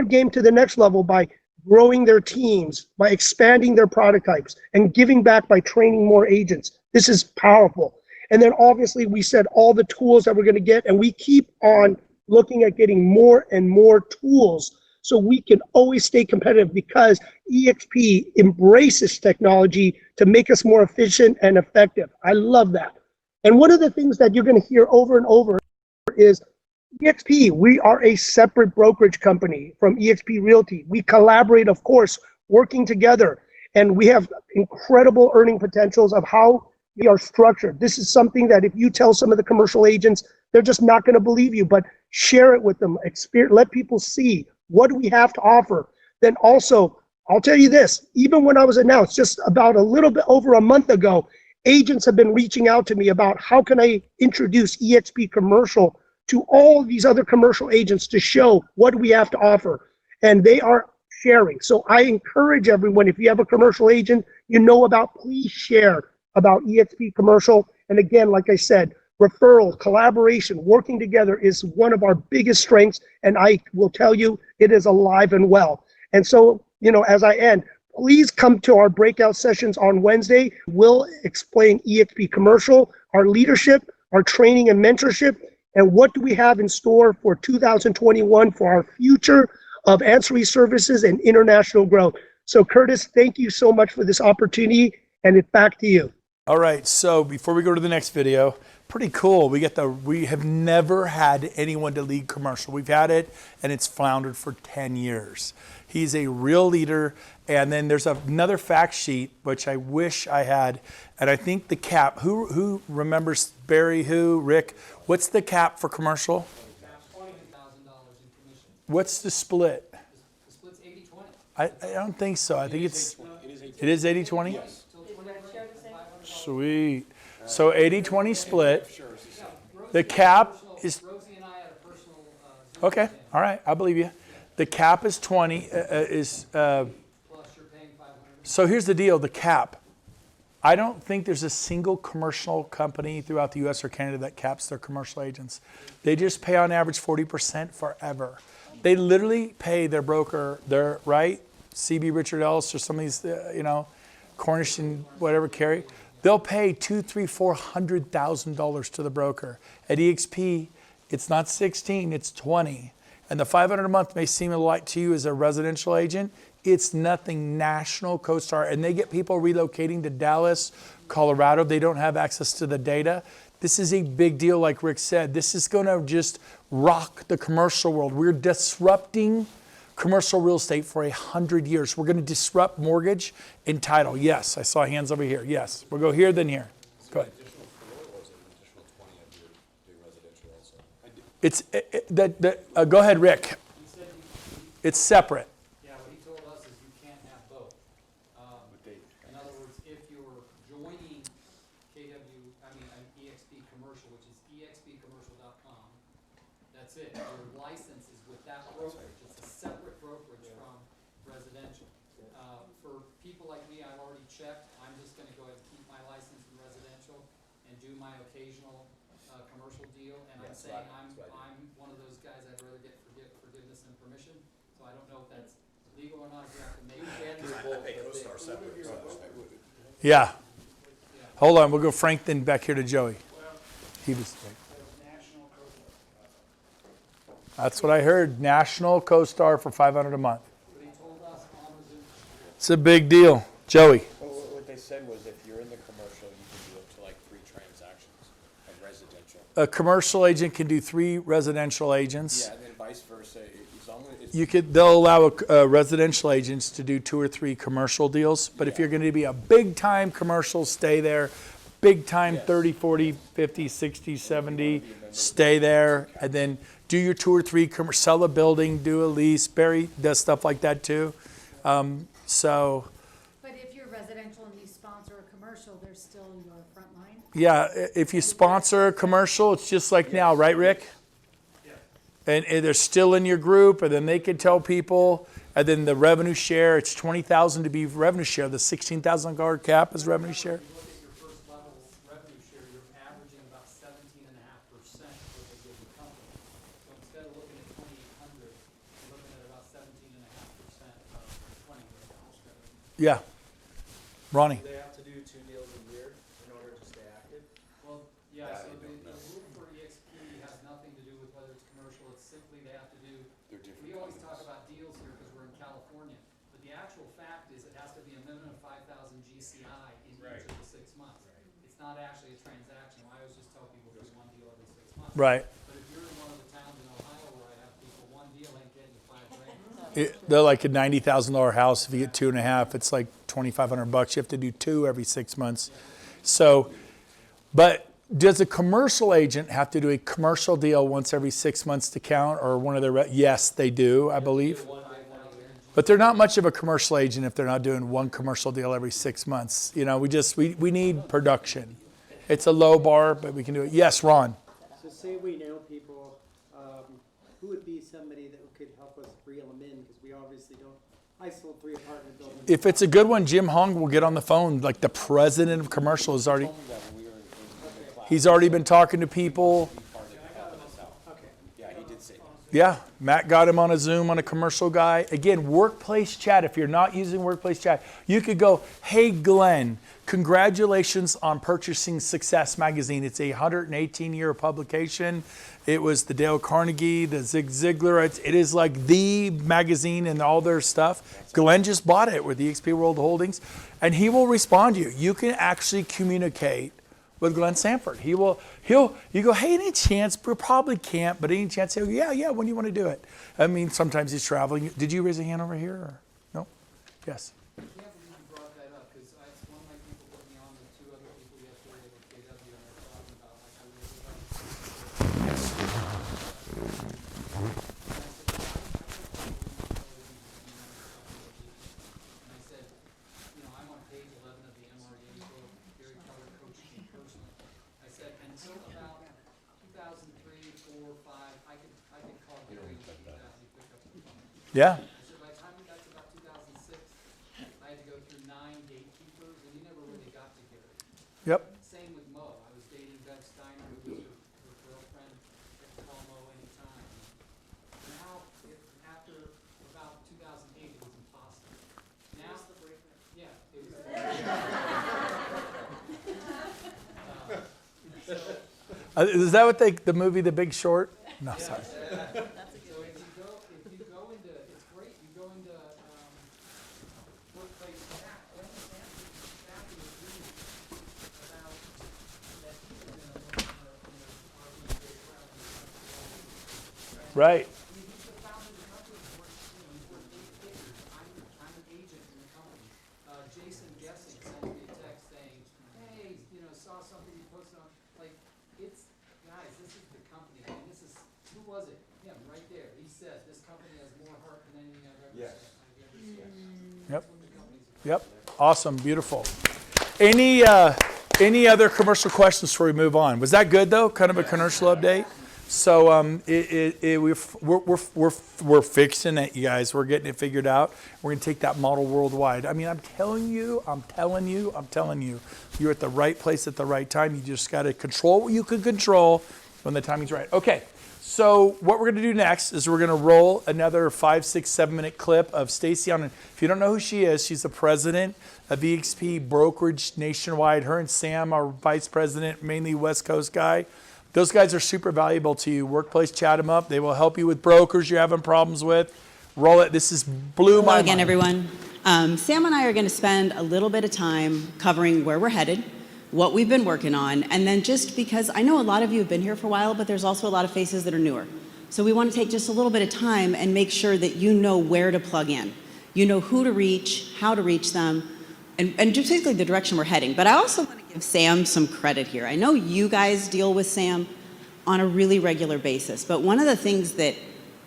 game to the next level by growing their teams, by expanding their product types, and giving back by training more agents. This is powerful. And then obviously we said all the tools that we're going to get, and we keep on looking at getting more and more tools so we can always stay competitive, because EXP embraces technology to make us more efficient and effective. I love that. And one of the things that you're going to hear over and over is EXP, we are a separate brokerage company from EXP Realty. We collaborate, of course, working together, and we have incredible earning potentials of how we are structured. This is something that if you tell some of the commercial agents, they're just not going to believe you, but share it with them, let people see what do we have to offer. Then also, I'll tell you this, even when I was announced just about a little bit over a month ago, agents have been reaching out to me about how can I introduce EXP Commercial to all these other commercial agents to show what we have to offer. And they are sharing. So I encourage everyone, if you have a commercial agent you know about, please share about EXP Commercial. And again, like I said, referral, collaboration, working together is one of our biggest strengths. And I will tell you, it is alive and well. And so, as I end, please come to our breakout sessions on Wednesday. We'll explain EXP Commercial, our leadership, our training and mentorship, and what do we have in store for 2021 for our future of ancillary services and international growth. So Curtis, thank you so much for this opportunity, and it's back to you. All right, so before we go to the next video, pretty cool. We have never had anyone to lead commercial. We've had it, and it's floundered for 10 years. He's a real leader. And then there's another fact sheet, which I wish I had. And I think the cap, who remembers Barry, Rick, what's the cap for commercial? $20,000 in commission. What's the split? The split's 80-20. I don't think so. I think it is 80-20? Yes. Sweet. So 80-20 split. The cap is, okay, all right, I believe you. The cap is 20, so here's the deal, the cap. I don't think there's a single commercial company throughout the US or Canada that caps their commercial agents. They just pay on average 40% forever. They literally pay their broker, right? CB Richard Ellis or some of these, Cornish and whatever carry. They'll pay $200,000, $300,000, $400,000 to the broker. At EXP, it's not 16, it's 20. And the $500 a month may seem a lot to you as a residential agent. It's nothing. National CoStar, and they get people relocating to Dallas, Colorado. They don't have access to the data. This is a big deal, like Rick said. This is going to just rock the commercial world. We're disrupting commercial real estate for 100 years. We're going to disrupt mortgage and title. Yes, I saw hands over here. Yes, we'll go here, then here. Go ahead. It's go ahead, Rick. It's separate. Yeah, what he told us is you can't have both. In other words, if you're joining EXP Commercial, which is expcommercial.com, that's it. Your license is with that brokerage. It's a separate brokerage from residential. For people like me, I've already checked. I'm just going to go ahead and keep my license in residential and do my occasional commercial deal. And I'm saying I'm one of those guys. I'd rather get forgiveness and permission. So I don't know if that's legal or not. If you have to make Yeah. Hold on. We'll go Frank then back here to Joey. He was. That's what I heard. National CoStar for $500 a month. It's a big deal. Joey. What they said was if you're in the commercial, you can do up to like 3 transactions of residential. A commercial agent can do 3 residential agents. Yeah, and then vice versa. They'll allow residential agents to do 2 or 3 commercial deals. But if you're going to be a big time commercial, stay there. Big time 30, 40, 50, 60, 70, stay there. And then do your 2 or 3, sell a building, do a lease. Barry does stuff like that too. So, But if you're residential and you sponsor a commercial, they're still your front line? yeah, if you sponsor a commercial, it's just like now, right, Rick? And they're still in your group, and then they can tell people, and then the revenue share, it's $20,000 to be revenue share. The $16,000 cap is revenue share. If you look at your first level revenue share, you're averaging about 17.5% for the given company. So instead of looking at 2,800, you're looking at about 17.5% of 20 right now. Yeah. Ronnie. Do they have to do 2 deals a year in order to stay active? Well, yeah, so the rule for EXP has nothing to do with whether it's commercial, it's simply they have to do, we always talk about deals here because we're in California, but the actual fact is it has to be a minimum of 5,000 GCI in each of the 6 months. It's not actually a transaction. I always just tell people do 1 deal every 6 months. Right. But if you're in one of the towns in Ohio where I have people, 1 deal ain't getting you $5,000. They're like a $90,000 house. If you get 2.5, it's like $2,500. You have to do 2 every 6 months. So, but does a commercial agent have to do a commercial deal once every 6 months to count, or one of their? Yes, they do, I believe. But they're not much of a commercial agent if they're not doing 1 commercial deal every 6 months. You know, we need production. It's a low bar, but we can do it. Yes, Ron. So say we know people, who would be somebody that could help us reel them in? Because we obviously don't. I sold 3 apartment buildings. If it's a good one, Jim Hong will get on the phone. Like the president of commercial is already. He's already been talking to people. Yeah, he did say that. Yeah, Matt got him on a Zoom on a commercial guy. Again, workplace chat. If you're not using workplace chat, you could go, hey, Glenn, congratulations on purchasing Success Magazine. It's a 118-year publication. It was the Dale Carnegie, the Zig Ziglar. It is like the magazine and all their stuff. Glenn just bought it with EXP World Holdings, and he will respond to you. You can actually communicate with Glenn Sanford. You go, hey, any chance? We probably can't, but any chance? He'll go, yeah, when do you want to do it? I mean, sometimes he's traveling. Did you raise a hand over here? Or? No? Yes. I can't believe you brought that up because one of my people put me on with 2 other people yesterday with KW and they're talking about like I really and I said, you know, I'm on page 11 of the MRE book, Gary Keller coached me personally. I said until about 2003, 4, 5, I could call Gary and pick up the phone. Yeah. So by the time we got to about 2006, I had to go through 9 gatekeepers, and you never really got to Gary. Yep. Same with Mo. I was dating Bev Steiner, who was her girlfriend. I could call Mo anytime. Now, after about 2008, it was impossible. Now, yeah, it was. Is that what the movie The Big Short? No, sorry. So if you go into, it's great. You go into workplace chat. Glenn Sanford exactly agreed about that he was in a RV very proud of. Right. I mean, he's the founder of the company. He's worth 8 figures. I'm an agent in the company. Jason Gessing sent me a text saying, hey, saw something you posted on. Like, it's, guys, this is the company. I mean, this is, who was it? Him, right there. He said, this company has more heart than anything I've ever seen. Yep. Yep. Awesome. Beautiful. Any other commercial questions before we move on? Was that good though? Kind of a commercial update. So we're fixing it, you guys. We're getting it figured out. We're going to take that model worldwide. I mean, I'm telling you, you're at the right place at the right time. You just got to control what you can control when the timing's right. Okay. So what we're going to do next is we're going to roll another 5, 6, 7-minute clip of Stacy on. If you don't know who she is, she's the president of EXP Brokerage Nationwide. Her and Sam are vice president, mainly West Coast guy. Those guys are super valuable to you. Workplace, chat them up. They will help you with brokers you're having problems with. Roll it. This is blew my mind. Hello again, everyone. Sam and I are going to spend a little bit of time covering where we're headed, what we've been working on, and then just because I know a lot of you have been here for a while, but there's also a lot of faces that are newer. So we want to take just a little bit of time and make sure that you know where to plug in. You know who to reach, how to reach them, and just basically the direction we're heading. But I also want to give Sam some credit here. I know you guys deal with Sam on a really regular basis, but one of the things that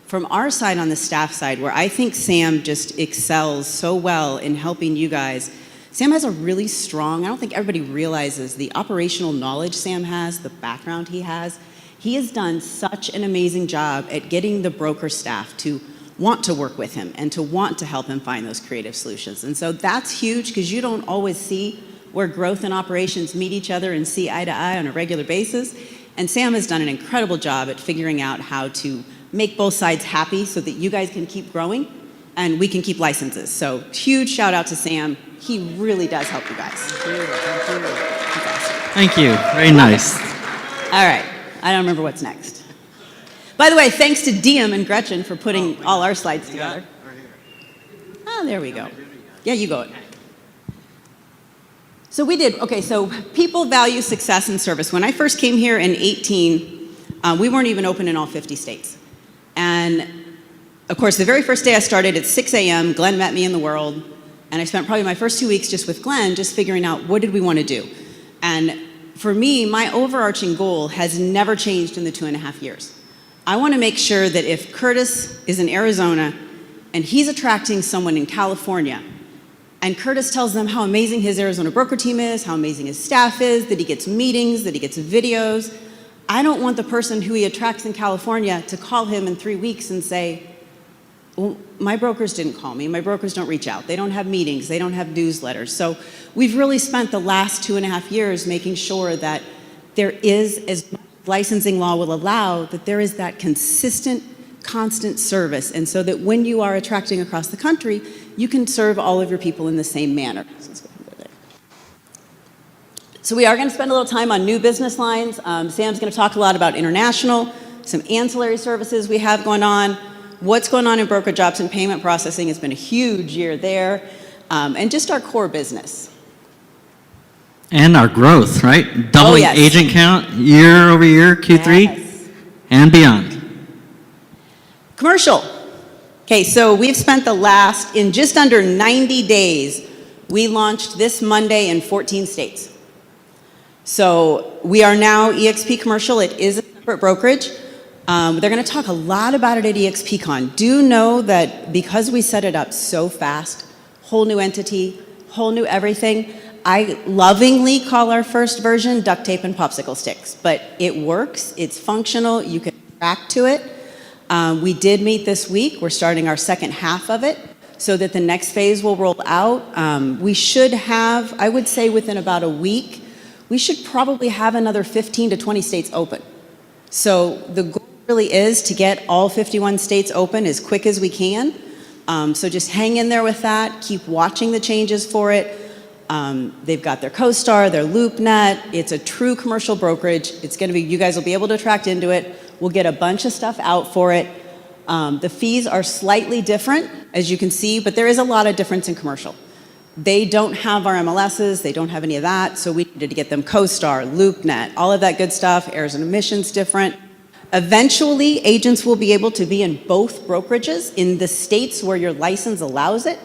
from our side on the staff side, where I think Sam just excels so well in helping you guys, Sam has a really strong, I don't think everybody realizes the operational knowledge Sam has, the background he has. He has done such an amazing job at getting the broker staff to want to work with him and to want to help him find those creative solutions. And so that's huge because you don't always see where growth and operations meet each other and see eye to eye on a regular basis. And Sam has done an incredible job at figuring out how to make both sides happy so that you guys can keep growing and we can keep licenses. So huge shout out to Sam. He really does help you guys. Thank you. Very nice. All right. I don't remember what's next. By the way, thanks to Diem and Gretchen for putting all our slides together. Oh, there we go. Yeah, you go. So we did, okay, so people value success and service. When I first came here in 18, we weren't even open in all 50 states. And of course, the very first day I started at 6 a.m., Glenn met me in the world, and I spent probably my first 2 weeks just with Glenn, just figuring out what did we want to do. And for me, my overarching goal has never changed in the 2.5 years. I want to make sure that if Curtis is in Arizona and he's attracting someone in California, and Curtis tells them how amazing his Arizona broker team is, how amazing his staff is, that he gets meetings, that he gets videos, I don't want the person who he attracts in California to call him in 3 weeks and say, well, my brokers didn't call me, my brokers don't reach out, they don't have meetings, they don't have newsletters. So we've really spent the last 2.5 years making sure that there is, as licensing law will allow, that there is that consistent, constant service. And so that when you are attracting across the country, you can serve all of your people in the same manner. So we are going to spend a little time on new business lines. Sam's going to talk a lot about international, some ancillary services we have going on, what's going on in brokerage ops and payment processing. Has been a huge year there, and just our core business. And our growth, right? Doubling yes. agent count year over year, Q3, and beyond. Commercial. Okay, so we've spent the last, in just under 90 days, we launched this Monday in 14 states. So we are now eXp Commercial. It is a separate brokerage. They're going to talk a lot about it at eXpCon. Do know that because we set it up so fast, whole new entity, whole new everything, I lovingly call our first version duct tape and popsicle sticks, but it works, it's functional, you can track to it. We did meet this week. We're starting our second half of it so that the next phase will roll out. We should have, I would say within about a week, we should probably have another 15 to 20 states open. So the goal really is to get all 51 states open as quick as we can. So just hang in there with that. Keep watching the changes for it. They've got their CoStar, their LoopNet. It's a true commercial brokerage. It's going to be, you guys will be able to attract into it. We'll get a bunch of stuff out for it. The fees are slightly different, as you can see, but there is a lot of difference in commercial. They don't have our MLSs, they don't have any of that, so we needed to get them CoStar, LoopNet, all of that good stuff. Errors and omissions different. Eventually, agents will be able to be in both brokerages in the states where your license allows it.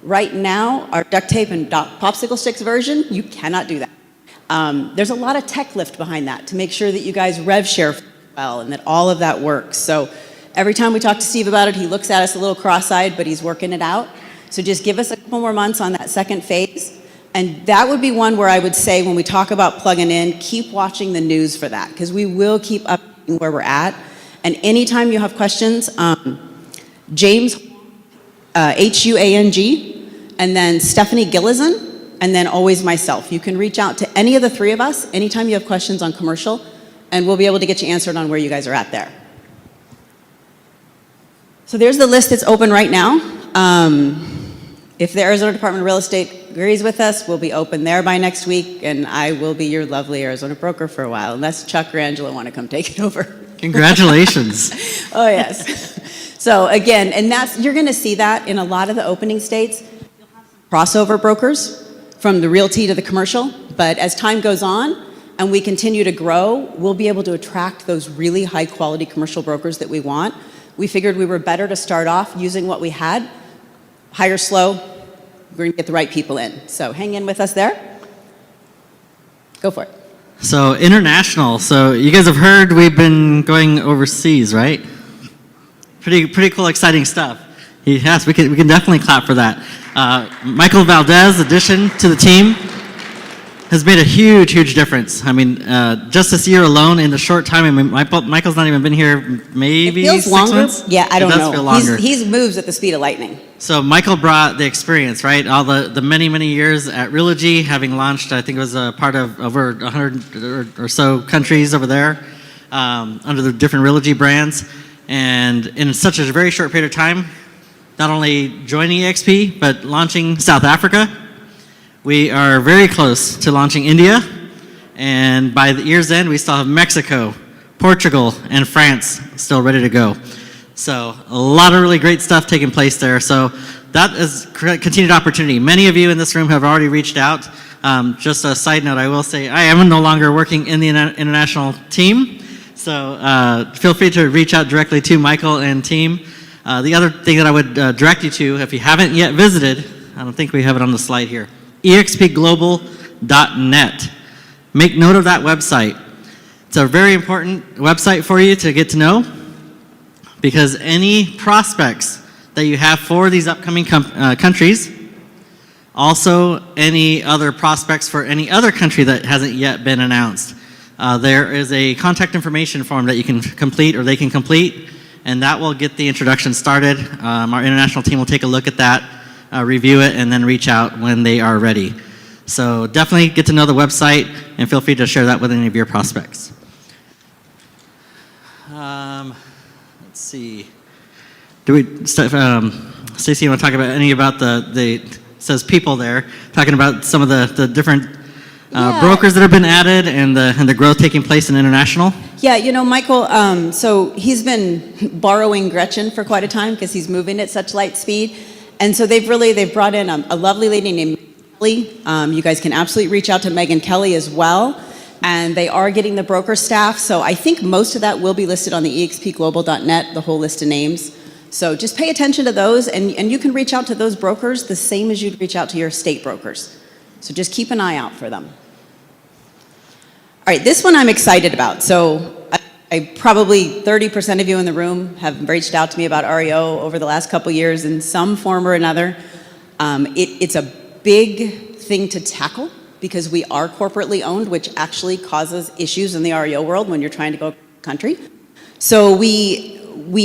Right now, our duct tape and popsicle sticks version, you cannot do that. There's a lot of tech lift behind that to make sure that you guys rev share well and that all of that works. So every time we talk to Steve about it, he looks at us a little cross-eyed, but he's working it out. So just give us a couple more months on that second phase. And that would be one where I would say when we talk about plugging in, keep watching the news for that, because we will keep updating where we're at. And anytime you have questions, James, Huang, and then Stephanie Gillison, and then always myself. You can reach out to any of the three of us anytime you have questions on commercial, and we'll be able to get you answered on where you guys are at there. So there's the list that's open right now. If the Arizona Department of Real Estate agrees with us, we'll be open there by next week, and I will be your lovely Arizona broker for a while, unless Chuck or Angela want to come take it over. Congratulations. Oh, yes. So again, and that's, you're going to see that in a lot of the opening states. You'll have some crossover brokers from the realty to the commercial, but as time goes on and we continue to grow, we'll be able to attract those really high quality commercial brokers that we want. We figured we were better to start off using what we had, hire slow, we're going to get the right people in. So hang in with us there. Go for it. So international. So you guys have heard we've been going overseas, right? pretty cool, exciting stuff. Yes, we can definitely clap for that. Michael Valdez' addition to the team has made a huge difference. I mean, just this year alone, in the short time, I mean, Michael's not even been here maybe It feels 6 longer. months? Yeah, I don't It does know. feel longer. He's moves at the speed of lightning. So Michael brought the experience, right? All the many years at Realogy, having launched, I think it was a part of over 100 or so countries over there, under the different Realogy brands. And in such a very short period of time, not only joining EXP, but launching South Africa. We are very close to launching India. And by the year's end, we still have Mexico, Portugal, and France still ready to go. So a lot of really great stuff taking place there. So that is continued opportunity. Many of you in this room have already reached out. Just a side note, I will say I am no longer working in the international team. So feel free to reach out directly to Michael and team. The other thing that I would direct you to, if you haven't yet visited, I don't think we have it on the slide here, expglobal.net. Make note of that website. It's a very important website for you to get to know, because any prospects that you have for these upcoming countries, also any other prospects for any other country that hasn't yet been announced, there is a contact information form that you can complete, or they can complete, and that will get the introduction started. Our international team will take a look at that, review it, and then reach out when they are ready. So definitely get to know the website, and feel free to share that with any of your prospects. Let's see. Stacey, you want to talk about any about it says people there, talking about some of the different brokers that have been added and the growth taking place in international? Yeah, you know, Michael, so he's been borrowing Gretchen for quite a time because he's moving at such light speed. And so they've brought in a lovely lady named Kelly. You guys can absolutely reach out to Megan Kelly as well. And they are getting the broker staff. So I think most of that will be listed on the expglobal.net, the whole list of names. So just pay attention to those, and you can reach out to those brokers the same as you'd reach out to your state brokers. So just keep an eye out for them. All right, this one I'm excited about. So I probably 30% of you in the room have reached out to me about REO over the last couple years in some form or another. It's a big thing to tackle because we are corporately owned, which actually causes issues in the REO world when you're trying to go country. So we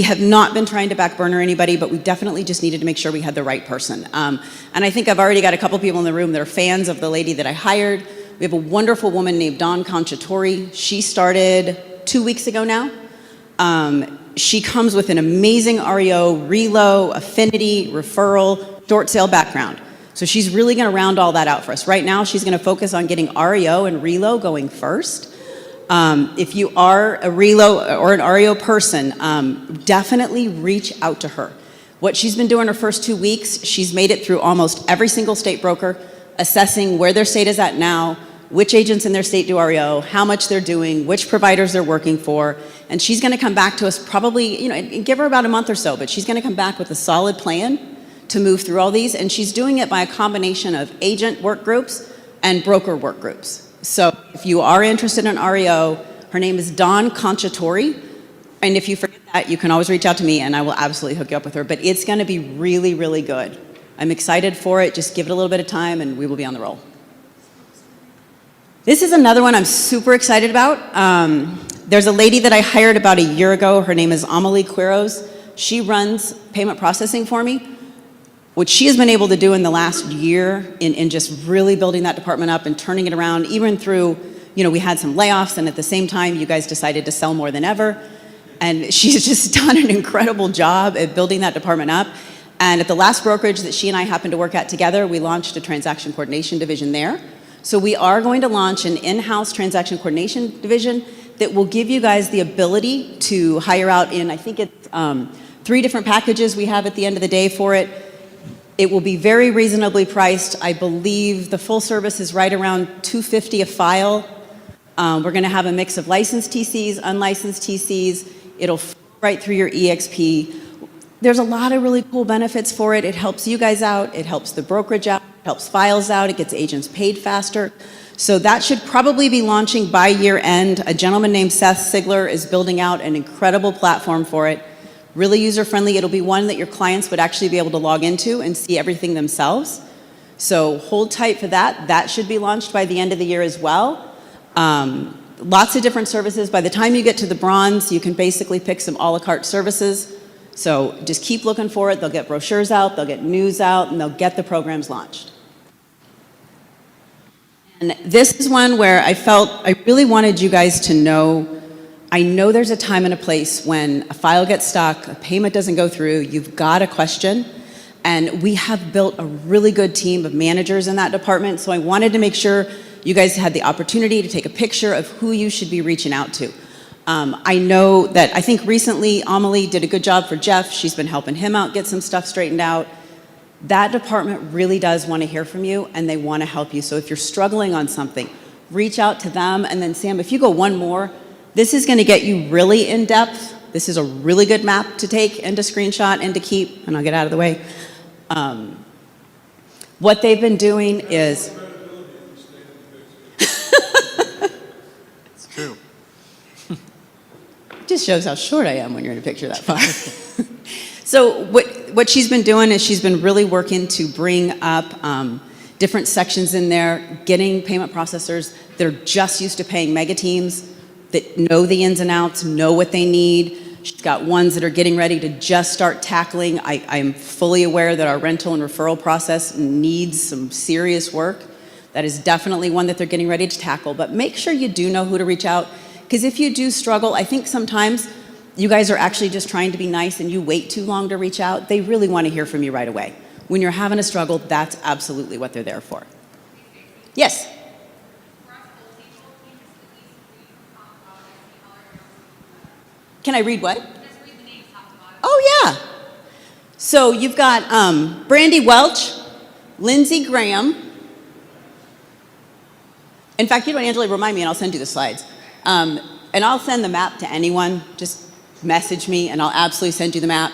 have not been trying to back burner anybody, but we definitely just needed to make sure we had the right person. And I think I've already got a couple people in the room that are fans of the lady that I hired. We have a wonderful woman named Dawn Conciatori. She started 2 weeks ago now. She comes with an amazing REO, relo, affinity, referral, short sale background. So she's really gonna round all that out for us. Right now, she's gonna focus on getting REO and relo going first. If you are a relo or an REO person, definitely reach out to her. What she's been doing her first 2 weeks, she's made it through almost every single state broker, assessing where their state is at now, which agents in their state do REO, how much they're doing, which providers they're working for, and she's gonna come back to us probably, give her about a month or so, but she's gonna come back with a solid plan to move through all these, and she's doing it by a combination of agent work groups and broker work groups. So if you are interested in REO, her name is Dawn Conciatori, and if you forget that, you can always reach out to me and I will absolutely hook you up with her, but it's gonna be really, really good. I'm excited for it, just give it a little bit of time and we will be on the roll. This is another one I'm super excited about. There's a lady that I hired about a year ago, her name is Amelie Quiros. She runs payment processing for me. What she has been able to do in the last year in just really building that department up and turning it around, even through, we had some layoffs and at the same time you guys decided to sell more than ever. And she's just done an incredible job at building that department up. And at the last brokerage that she and I happened to work at together, we launched a transaction coordination division there. So we are going to launch an in-house transaction coordination division that will give you guys the ability to hire out in, I think it's 3 different packages we have at the end of the day for it. It will be very reasonably priced. I believe the full service is right around $250 a file. We're gonna have a mix of licensed TCs, unlicensed TCs. It'll flow right through your EXP. There's a lot of really cool benefits for it. It helps you guys out. It helps the brokerage out. It helps files out. It gets agents paid faster. So that should probably be launching by year end. A gentleman named Seth Sigler is building out an incredible platform for it. Really user-friendly. It'll be one that your clients would actually be able to log into and see everything themselves. So hold tight for that. That should be launched by the end of the year as well. Lots of different services. By the time you get to the bronze, you can basically pick some a la carte services. So just keep looking for it. They'll get brochures out, they'll get news out, and they'll get the programs launched. And this is one where I felt I really wanted you guys to know, I know there's a time and a place when a file gets stuck, a payment doesn't go through, you've got a question, and we have built a really good team of managers in that department, so I wanted to make sure you guys had the opportunity to take a picture of who you should be reaching out to. I know that I think recently Amelie did a good job for Jeff. She's been helping him out get some stuff straightened out. That department really does want to hear from you and they want to help you. So if you're struggling on something, reach out to them. And then Sam, if you go one more, this is going to get you really in depth. This is a really good map to take and to screenshot and to keep, and I'll get out of the way. What they've been doing is... It's true. Just shows how short I am when you're in a picture that far. So what she's been doing is she's been really working to bring up different sections in there, getting payment processors that are just used to paying mega teams, that know the ins and outs, know what they need. She's got ones that are getting ready to just start tackling. I'm fully aware that our rental and referral process needs some serious work. That is definitely one that they're getting ready to tackle, but make sure you do know who to reach out. Because if you do struggle, I think sometimes you guys are actually just trying to be nice and you wait too long to reach out. They really want to hear from you right away. When you're having a struggle, that's absolutely what they're there for. Yes? Can I read what? Oh, yeah. So you've got Brandy Welch, Lindsey Graham. In fact, you know what, Angela, remind me and I'll send you the slides. And I'll send the map to anyone. Just message me and I'll absolutely send you the map.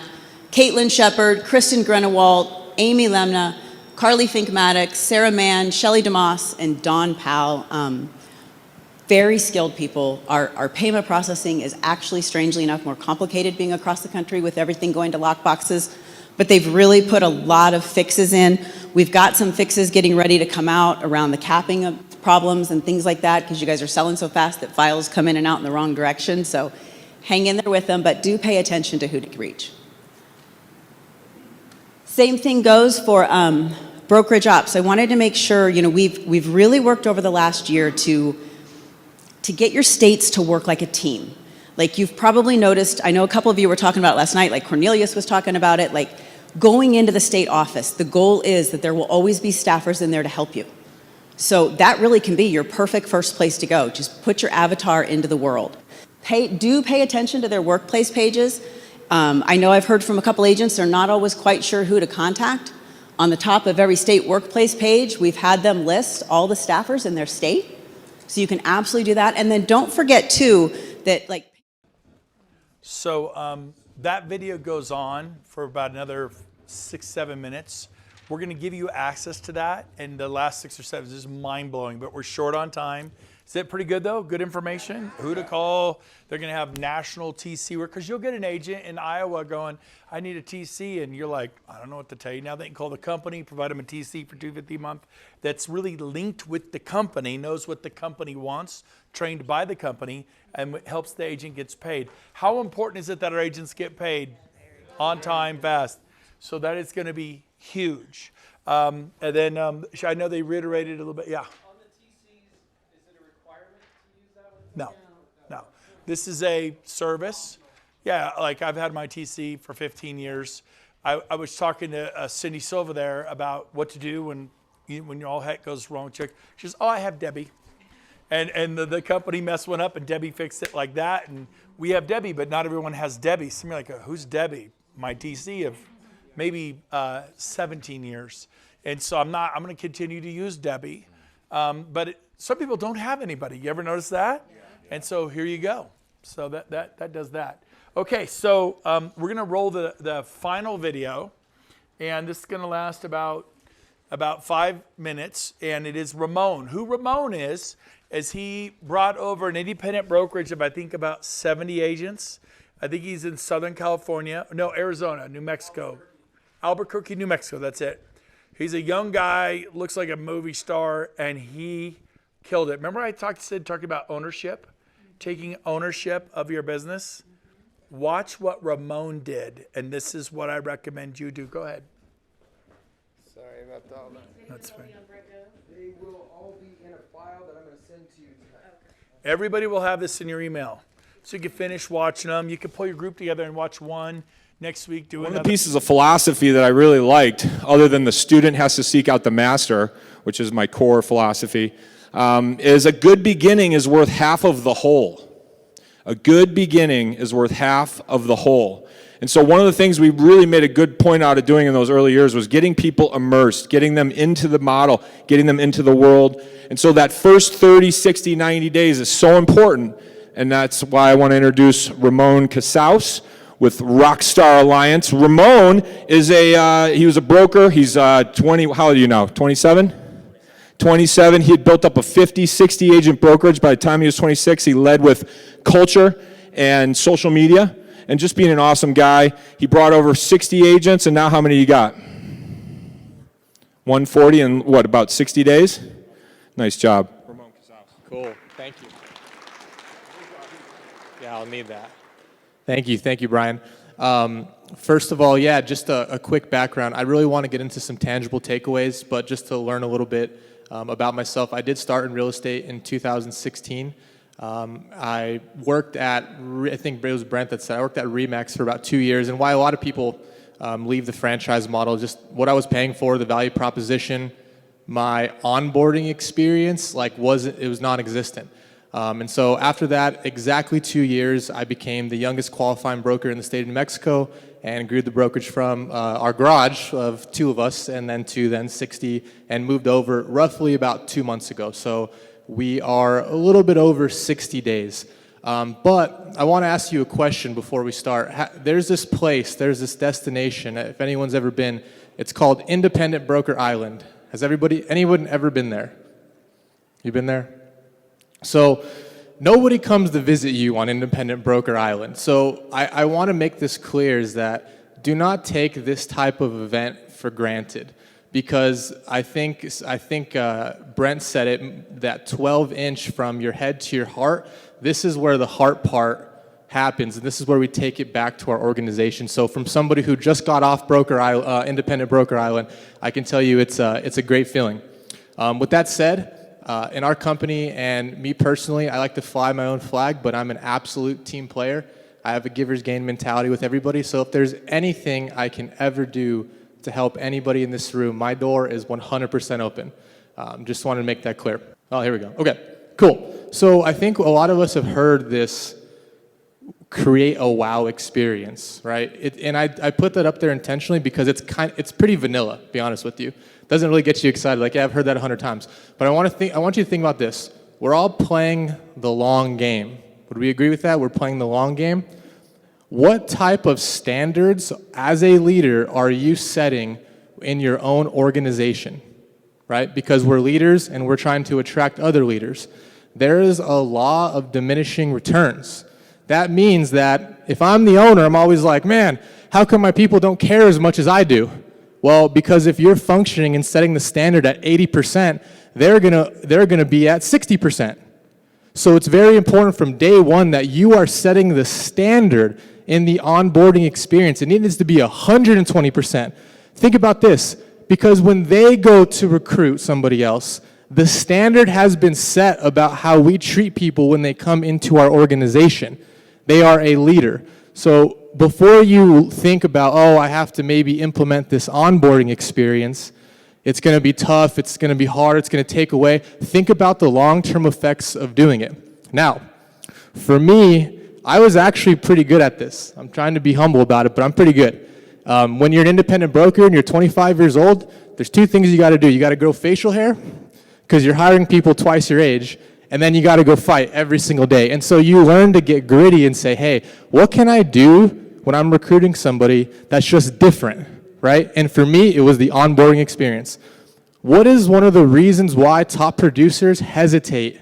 Caitlin Shepard, Kristen Grenewald, Amy Lemna, Carly Fink-Maddox, Sarah Mann, Shelley DeMoss, and Dawn Powell. Very skilled people. Our payment processing is actually, strangely enough, more complicated being across the country with everything going to lockboxes. But they've really put a lot of fixes in. We've got some fixes getting ready to come out around the capping of problems and things like that, because you guys are selling so fast that files come in and out in the wrong direction. So hang in there with them, but do pay attention to who to reach. Same thing goes for brokerage ops. I wanted to make sure, you know, we've really worked over the last year to get your states to work like a team. Like you've probably noticed, I know a couple of you were talking about it last night, like Cornelius was talking about it, like going into the state office, the goal is that there will always be staffers in there to help you. So that really can be your perfect first place to go. Just put your avatar into the world. Do pay attention to their workplace pages. I know I've heard from a couple agents, they're not always quite sure who to contact. On the top of every state workplace page, we've had them list all the staffers in their state. So you can absolutely do that. And then don't forget too, that like... So that video goes on for about another 6-7 minutes. We're going to give you access to that, and the last 6 or 7 is just mind-blowing, but we're short on time. Is that pretty good, though? Good information? Who to call? They're going to have national TC work, because you'll get an agent in Iowa going, I need a TC, and you're like, I don't know what to tell you. Now they can call the company, provide them a TC for $250 a month that's really linked with the company, knows what the company wants, trained by the company, and helps the agent gets paid. How important is it that our agents get paid on time, fast? So that is going to be huge. And then I know they reiterated a little bit. Yeah. On the TCs, is it a requirement to use that one? No. This is a service. Yeah, like I've had my TC for 15 years. I was talking to Cindy Silva there about what to do when all heck goes wrong. She says, oh, I have Debbie. And the company messed one up and Debbie fixed it like that. And we have Debbie, but not everyone has Debbie. Some are like, who's Debbie? My TC of maybe 17 years. And so I'm going to continue to use Debbie. But some people don't have anybody. You ever notice that? Yeah. And so here you go. So that does that. Okay, so we're going to roll the final video. And this is going to last about 5 minutes. And it is Ramon. Who Ramon is he brought over an independent brokerage of, I think, about 70 agents. I think he's in Southern California. No, Arizona, New Mexico. Albuquerque, New Mexico, that's it. He's a young guy, looks like a movie star, and he killed it. Remember I talking about ownership? Taking ownership of your business? Watch what Ramon did, and this is what I recommend you do. Go ahead. Sorry about that. That's fine. They will all be in a file that I'm going to send to you tonight. Everybody will have this in your email. So you can finish watching them. You can pull your group together and watch one. Next week, do One another. of the pieces of philosophy that I really liked, other than the student has to seek out the master, which is my core philosophy, is a good beginning is worth half of the whole. A good beginning is worth half of the whole. And so one of the things we really made a good point out of doing in those early years was getting people immersed, getting them into the model, getting them into the world. And so that first 30, 60, 90 days is so important. And that's why I want to introduce Ramon Casaus with Rockstar Alliance. Ramon is he was a broker. He's 20, how old are you now, 27? 27, he had built up a 50, 60 agent brokerage. By the time he was 26, he led with culture and social media and just being an awesome guy. He brought over 60 agents, and now how many you got? 140 in what, about 60 days? Nice job. Cool, thank you. Yeah, I'll need that. Thank you, Brian. First of all, yeah, just a quick background. I really want to get into some tangible takeaways, but just to learn a little bit about myself. I did start in real estate in 2016. I worked at, I think it was Brent that said, I worked at Remax for about 2 years, and why a lot of people leave the franchise model, just what I was paying for, the value proposition, my onboarding experience, it was non-existent. And so after that, exactly 2 years, I became the youngest qualifying broker in the state of New Mexico and grew the brokerage from our garage of 2 of us and then to 60 and moved over roughly about 2 months ago. So we are a little bit over 60 days. But I want to ask you a question before we start. There's this place, there's this destination, if anyone's ever been, it's called Independent Broker Island. Has anyone ever been there? You been there? So nobody comes to visit you on Independent Broker Island. So I want to make this clear is that do not take this type of event for granted, because I think Brent said it, that 12-inch from your head to your heart, this is where the heart part happens, and this is where we take it back to our organization. So from somebody who just got off Independent Broker Island, I can tell you it's a great feeling. With that said, in our company and me personally, I like to fly my own flag, but I'm an absolute team player. I have a giver's gain mentality with everybody, so if there's anything I can ever do to help anybody in this room, my door is 100% open. Just wanted to make that clear. Oh, here we go. Okay, cool. So I think a lot of us have heard this create a wow experience, right? And I put that up there intentionally because it's pretty vanilla, to be honest with you. Doesn't really get you excited. Like, yeah, I've heard that 100 times. But I want you to think about this. We're all playing the long game. Would we agree with that? We're playing the long game. What type of standards as a leader are you setting in your own organization, right? Because we're leaders and we're trying to attract other leaders. There is a law of diminishing returns. That means that if I'm the owner, I'm always like, man, how come my people don't care as much as I do? Well, because if you're functioning and setting the standard at 80%, they're gonna be at 60%. So it's very important from day one that you are setting the standard in the onboarding experience. It needs to be 120%. Think about this, because when they go to recruit somebody else, the standard has been set about how we treat people when they come into our organization. They are a leader. So before you think about, oh, I have to maybe implement this onboarding experience, it's going to be tough, it's going to be hard, it's going to take away, think about the long-term effects of doing it. Now, for me, I was actually pretty good at this. I'm trying to be humble about it, but I'm pretty good. When you're an independent broker and you're 25 years old, there's 2 things you got to do. You got to grow facial hair, because you're hiring people twice your age, and then you got to go fight every single day. And so you learn to get gritty and say, hey, what can I do when I'm recruiting somebody that's just different, right? And for me, it was the onboarding experience. What is one of the reasons why top producers hesitate?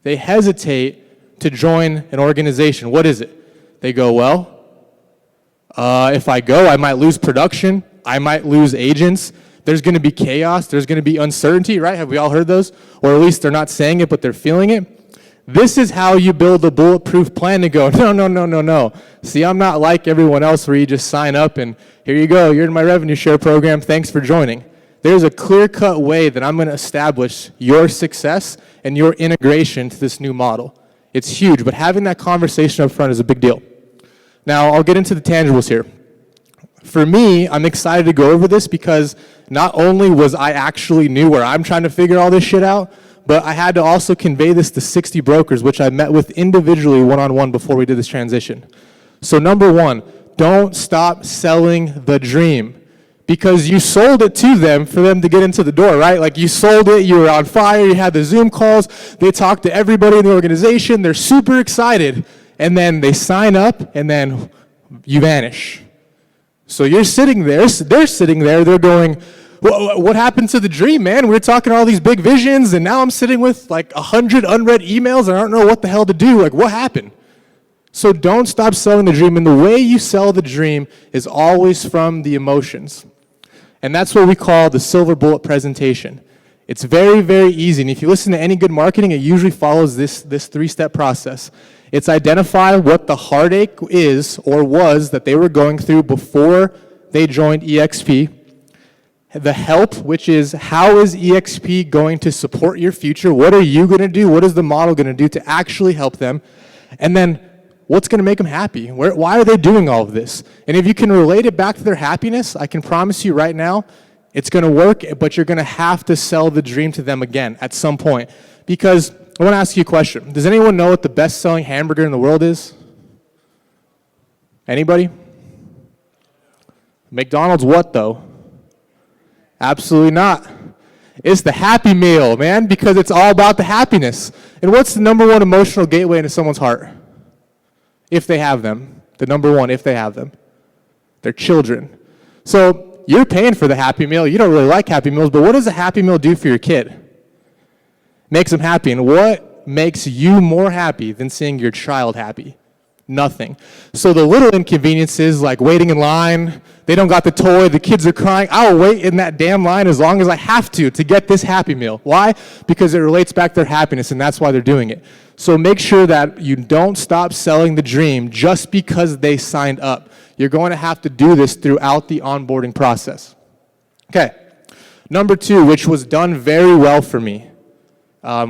They hesitate to join an organization. What is it? They go, well, if I go, I might lose production. I might lose agents. There's going to be chaos. There's going to be uncertainty, right? Have we all heard those? Or at least they're not saying it, but they're feeling it. This is how you build a bulletproof plan to go, no. See, I'm not like everyone else where you just sign up and here you go, you're in my revenue share program, thanks for joining. There's a clear-cut way that I'm going to establish your success and your integration to this new model. It's huge, but having that conversation up front is a big deal. Now, I'll get into the tangibles here. For me, I'm excited to go over this because not only was I actually new where I'm trying to figure all this shit out, but I had to also convey this to 60 brokers, which I met with individually one-on-one before we did this transition. So number one, don't stop selling the dream because you sold it to them for them to get into the door, right? Like you sold it, you were on fire, you had the Zoom calls, they talked to everybody in the organization, they're super excited, and then they sign up, and then you vanish. So you're sitting there, they're sitting there, they're going, what happened to the dream, man? We were talking all these big visions, and now I'm sitting with like 100 unread emails, and I don't know what the hell to do. Like, what happened? So don't stop selling the dream, and the way you sell the dream is always from the emotions. And that's what we call the silver bullet presentation. It's very, very easy, and if you listen to any good marketing, it usually follows this three-step process. It's identify what the heartache is or was that they were going through before they joined EXP. The help, which is how is EXP going to support your future? What are you going to do? What is the model going to do to actually help them? And then what's going to make them happy? Why are they doing all of this? And if you can relate it back to their happiness, I can promise you right now, it's going to work, but you're going to have to sell the dream to them again at some point. Because I want to ask you a question. Does anyone know what the best-selling hamburger in the world is? Anybody? McDonald's what, though? Absolutely not. It's the Happy Meal, man, because it's all about the happiness. And what's the number one emotional gateway into someone's heart? If they have them. The number one, if they have them. Their children. So you're paying for the Happy Meal. You don't really like Happy Meals, but what does a Happy Meal do for your kid? Makes them happy. And what makes you more happy than seeing your child happy? Nothing. So the little inconveniences like waiting in line, they don't got the toy, the kids are crying, I'll wait in that damn line as long as I have to get this Happy Meal. Why? Because it relates back to their happiness, and that's why they're doing it. So make sure that you don't stop selling the dream just because they signed up. You're going to have to do this throughout the onboarding process. Okay. Number two, which was done very well for me,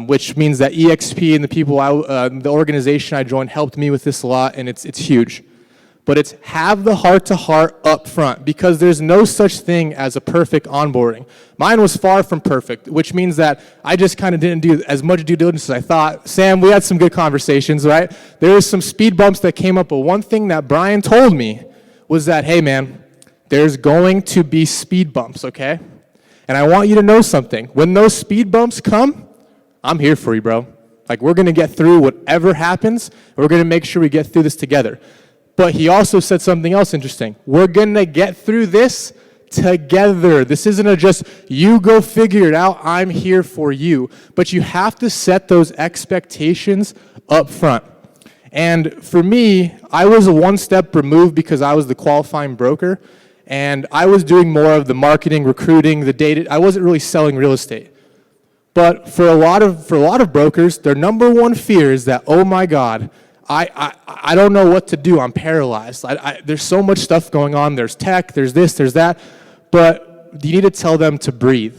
which means that EXP and the people, the organization I joined helped me with this a lot, and it's huge. But it's have the heart-to-heart up front, because there's no such thing as a perfect onboarding. Mine was far from perfect, which means that I just kind of didn't do as much due diligence as I thought. Sam, we had some good conversations, right? There was some speed bumps that came up, but one thing that Brian told me was that, hey man, there's going to be speed bumps, okay? And I want you to know something. When those speed bumps come, I'm here for you, bro. Like, we're going to get through whatever happens, and we're going to make sure we get through this together. But he also said something else interesting. We're going to get through this together. This isn't a just, you go figure it out, I'm here for you. But you have to set those expectations up front. And for me, I was one step removed because I was the qualifying broker, and I was doing more of the marketing, recruiting, the data. I wasn't really selling real estate. But for a lot of brokers, their number one fear is that, oh my God, I don't know what to do. I'm paralyzed. There's so much stuff going on. There's tech, there's this, there's that. But you need to tell them to breathe.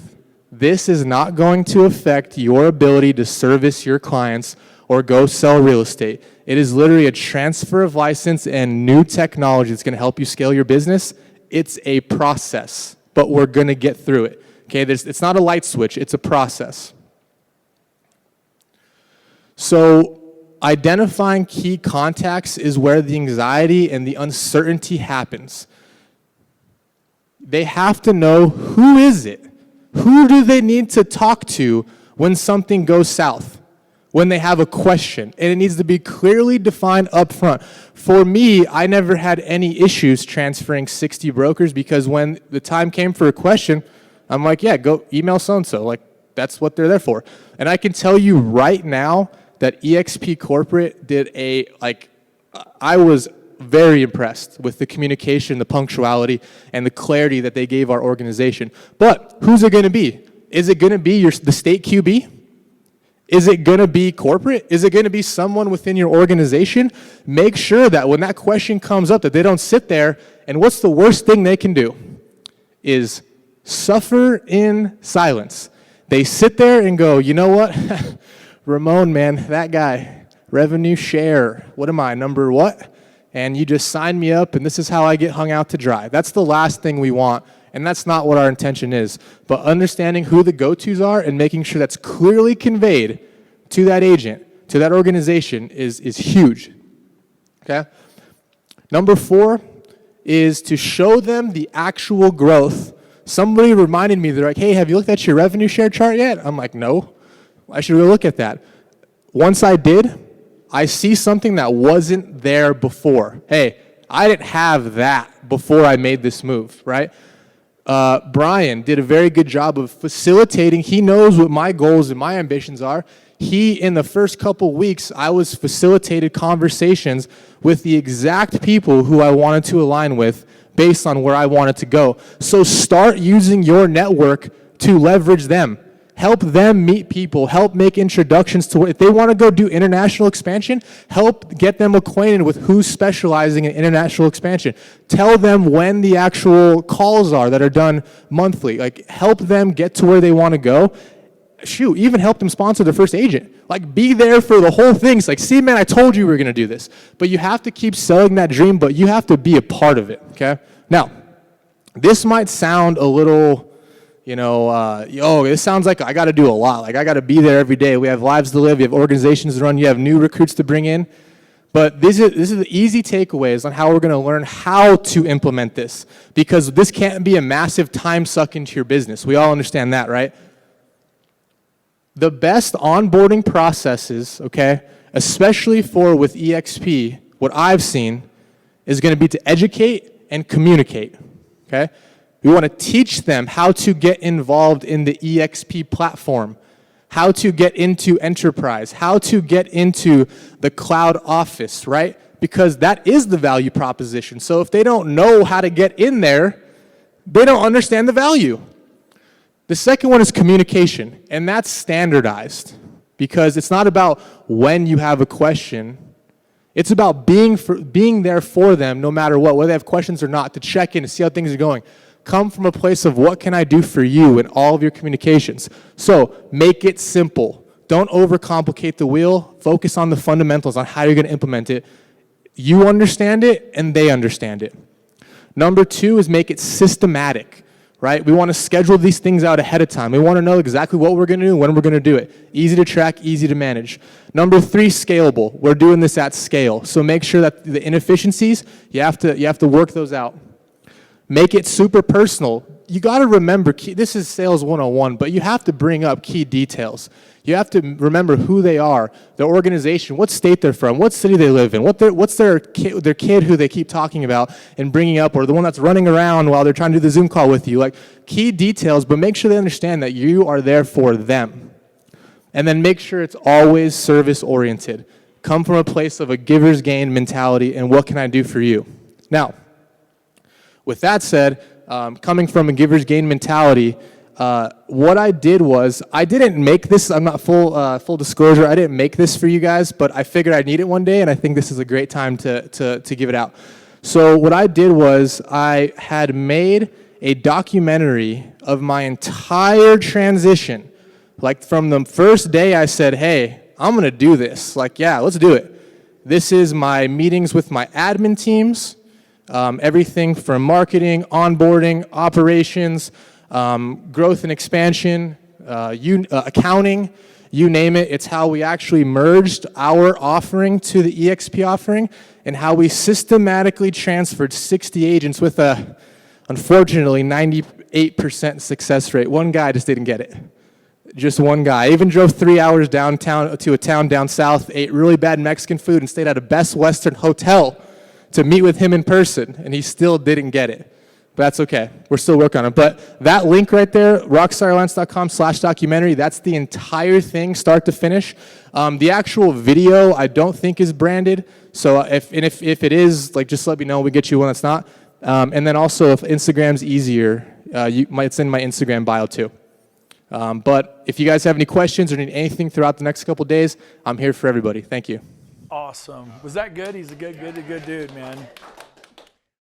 This is not going to affect your ability to service your clients or go sell real estate. It is literally a transfer of license and new technology that's going to help you scale your business. It's a process, but we're going to get through it. Okay, it's not a light switch, it's a process. So identifying key contacts is where the anxiety and the uncertainty happens. They have to know, who is it? Who do they need to talk to when something goes south? When they have a question, and it needs to be clearly defined up front. For me, I never had any issues transferring 60 brokers, because when the time came for a question, I'm like, yeah, go email so-and-so. Like, that's what they're there for. And I can tell you right now that EXP Corporate did I was very impressed with the communication, the punctuality, and the clarity that they gave our organization. But who's it going to be? Is it going to be the state QB? Is it going to be corporate? Is it going to be someone within your organization? Make sure that when that question comes up that they don't sit there and what's the worst thing they can do is suffer in silence. They sit there and go, you know what? Ramon, man, that guy, revenue share. What am I, number what? And you just sign me up and this is how I get hung out to dry. That's the last thing we want. And that's not what our intention is. But understanding who the go-tos are and making sure that's clearly conveyed to that agent, to that organization is huge. Okay? Number 4 is to show them the actual growth. Somebody reminded me, they're like, hey, have you looked at your revenue share chart yet? I'm like, no. I should really look at that. Once I did, I see something that wasn't there before. Hey, I didn't have that before I made this move, right? Brian did a very good job of facilitating. He knows what my goals and my ambitions are. In the first couple weeks, I was facilitated conversations with the exact people who I wanted to align with based on where I wanted to go. So start using your network to leverage them. Help them meet people. Help make introductions to if they want to go do international expansion, help get them acquainted with who's specializing in international expansion. Tell them when the actual calls are that are done monthly. Like, help them get to where they want to go. Shoot, even help them sponsor their first agent. Like, be there for the whole thing. It's like, see, man, I told you we were going to do this. But you have to keep selling that dream, but you have to be a part of it, okay? Now, this might sound a little, this sounds like I got to do a lot. Like, I got to be there every day. We have lives to live. We have organizations to run. You have new recruits to bring in. But this is the easy takeaways on how we're going to learn how to implement this, because this can't be a massive time suck into your business. We all understand that, right? The best onboarding processes, okay, especially with EXP, what I've seen is going to be to educate and communicate, okay? We want to teach them how to get involved in the EXP platform, how to get into enterprise, how to get into the cloud office, right? Because that is the value proposition. So if they don't know how to get in there, they don't understand the value. The second one is communication, and that's standardized because it's not about when you have a question. It's about being there for them no matter what, whether they have questions or not, to check in, to see how things are going. Come from a place of what can I do for you in all of your communications. So make it simple. Don't overcomplicate the wheel. Focus on the fundamentals, on how you're going to implement it. You understand it, and they understand it. Number 2 is make it systematic. Right? We want to schedule these things out ahead of time. We want to know exactly what we're going to do, when we're going to do it. Easy to track, easy to manage. Number 3, scalable. We're doing this at scale. So make sure that the inefficiencies, you have to work those out. Make it super personal. You got to remember, this is sales 101, but you have to bring up key details. You have to remember who they are, their organization, what state they're from, what city they live in, what's their kid who they keep talking about and bringing up, or the one that's running around while they're trying to do the Zoom call with you. Like, key details, but make sure they understand that you are there for them. And then make sure it's always service-oriented. Come from a place of a giver's gain mentality and what can I do for you? Now, with that said, coming from a giver's gain mentality, what I did was, I didn't make this, I'm not full disclosure, I didn't make this for you guys, but I figured I'd need it one day, and I think this is a great time to give it out. So what I did was, I had made a documentary of my entire transition. Like, from the first day I said, hey, I'm going to do this. Like, yeah, let's do it. This is my meetings with my admin teams, everything from marketing, onboarding, operations, growth and expansion, accounting, you name it. It's how we actually merged our offering to the EXP offering and how we systematically transferred 60 agents with a, unfortunately, 98% success rate. One guy just didn't get it. Just one guy. I even drove 3 hours downtown to a town down south, ate really bad Mexican food, and stayed at a Best Western hotel to meet with him in person, and he still didn't get it. but that's okay. We're still working on it. But that link right there, rockstaralliance.com/documentary, that's the entire thing, start to finish. The actual video, I don't think is branded. So if it is, like, just let me know. We get you one that's not. And then also, if Instagram's easier, it's in my Instagram bio too. But if you guys have any questions or need anything throughout the next couple days, I'm here for everybody. Thank you. Awesome. Was that good? He's a good dude, man.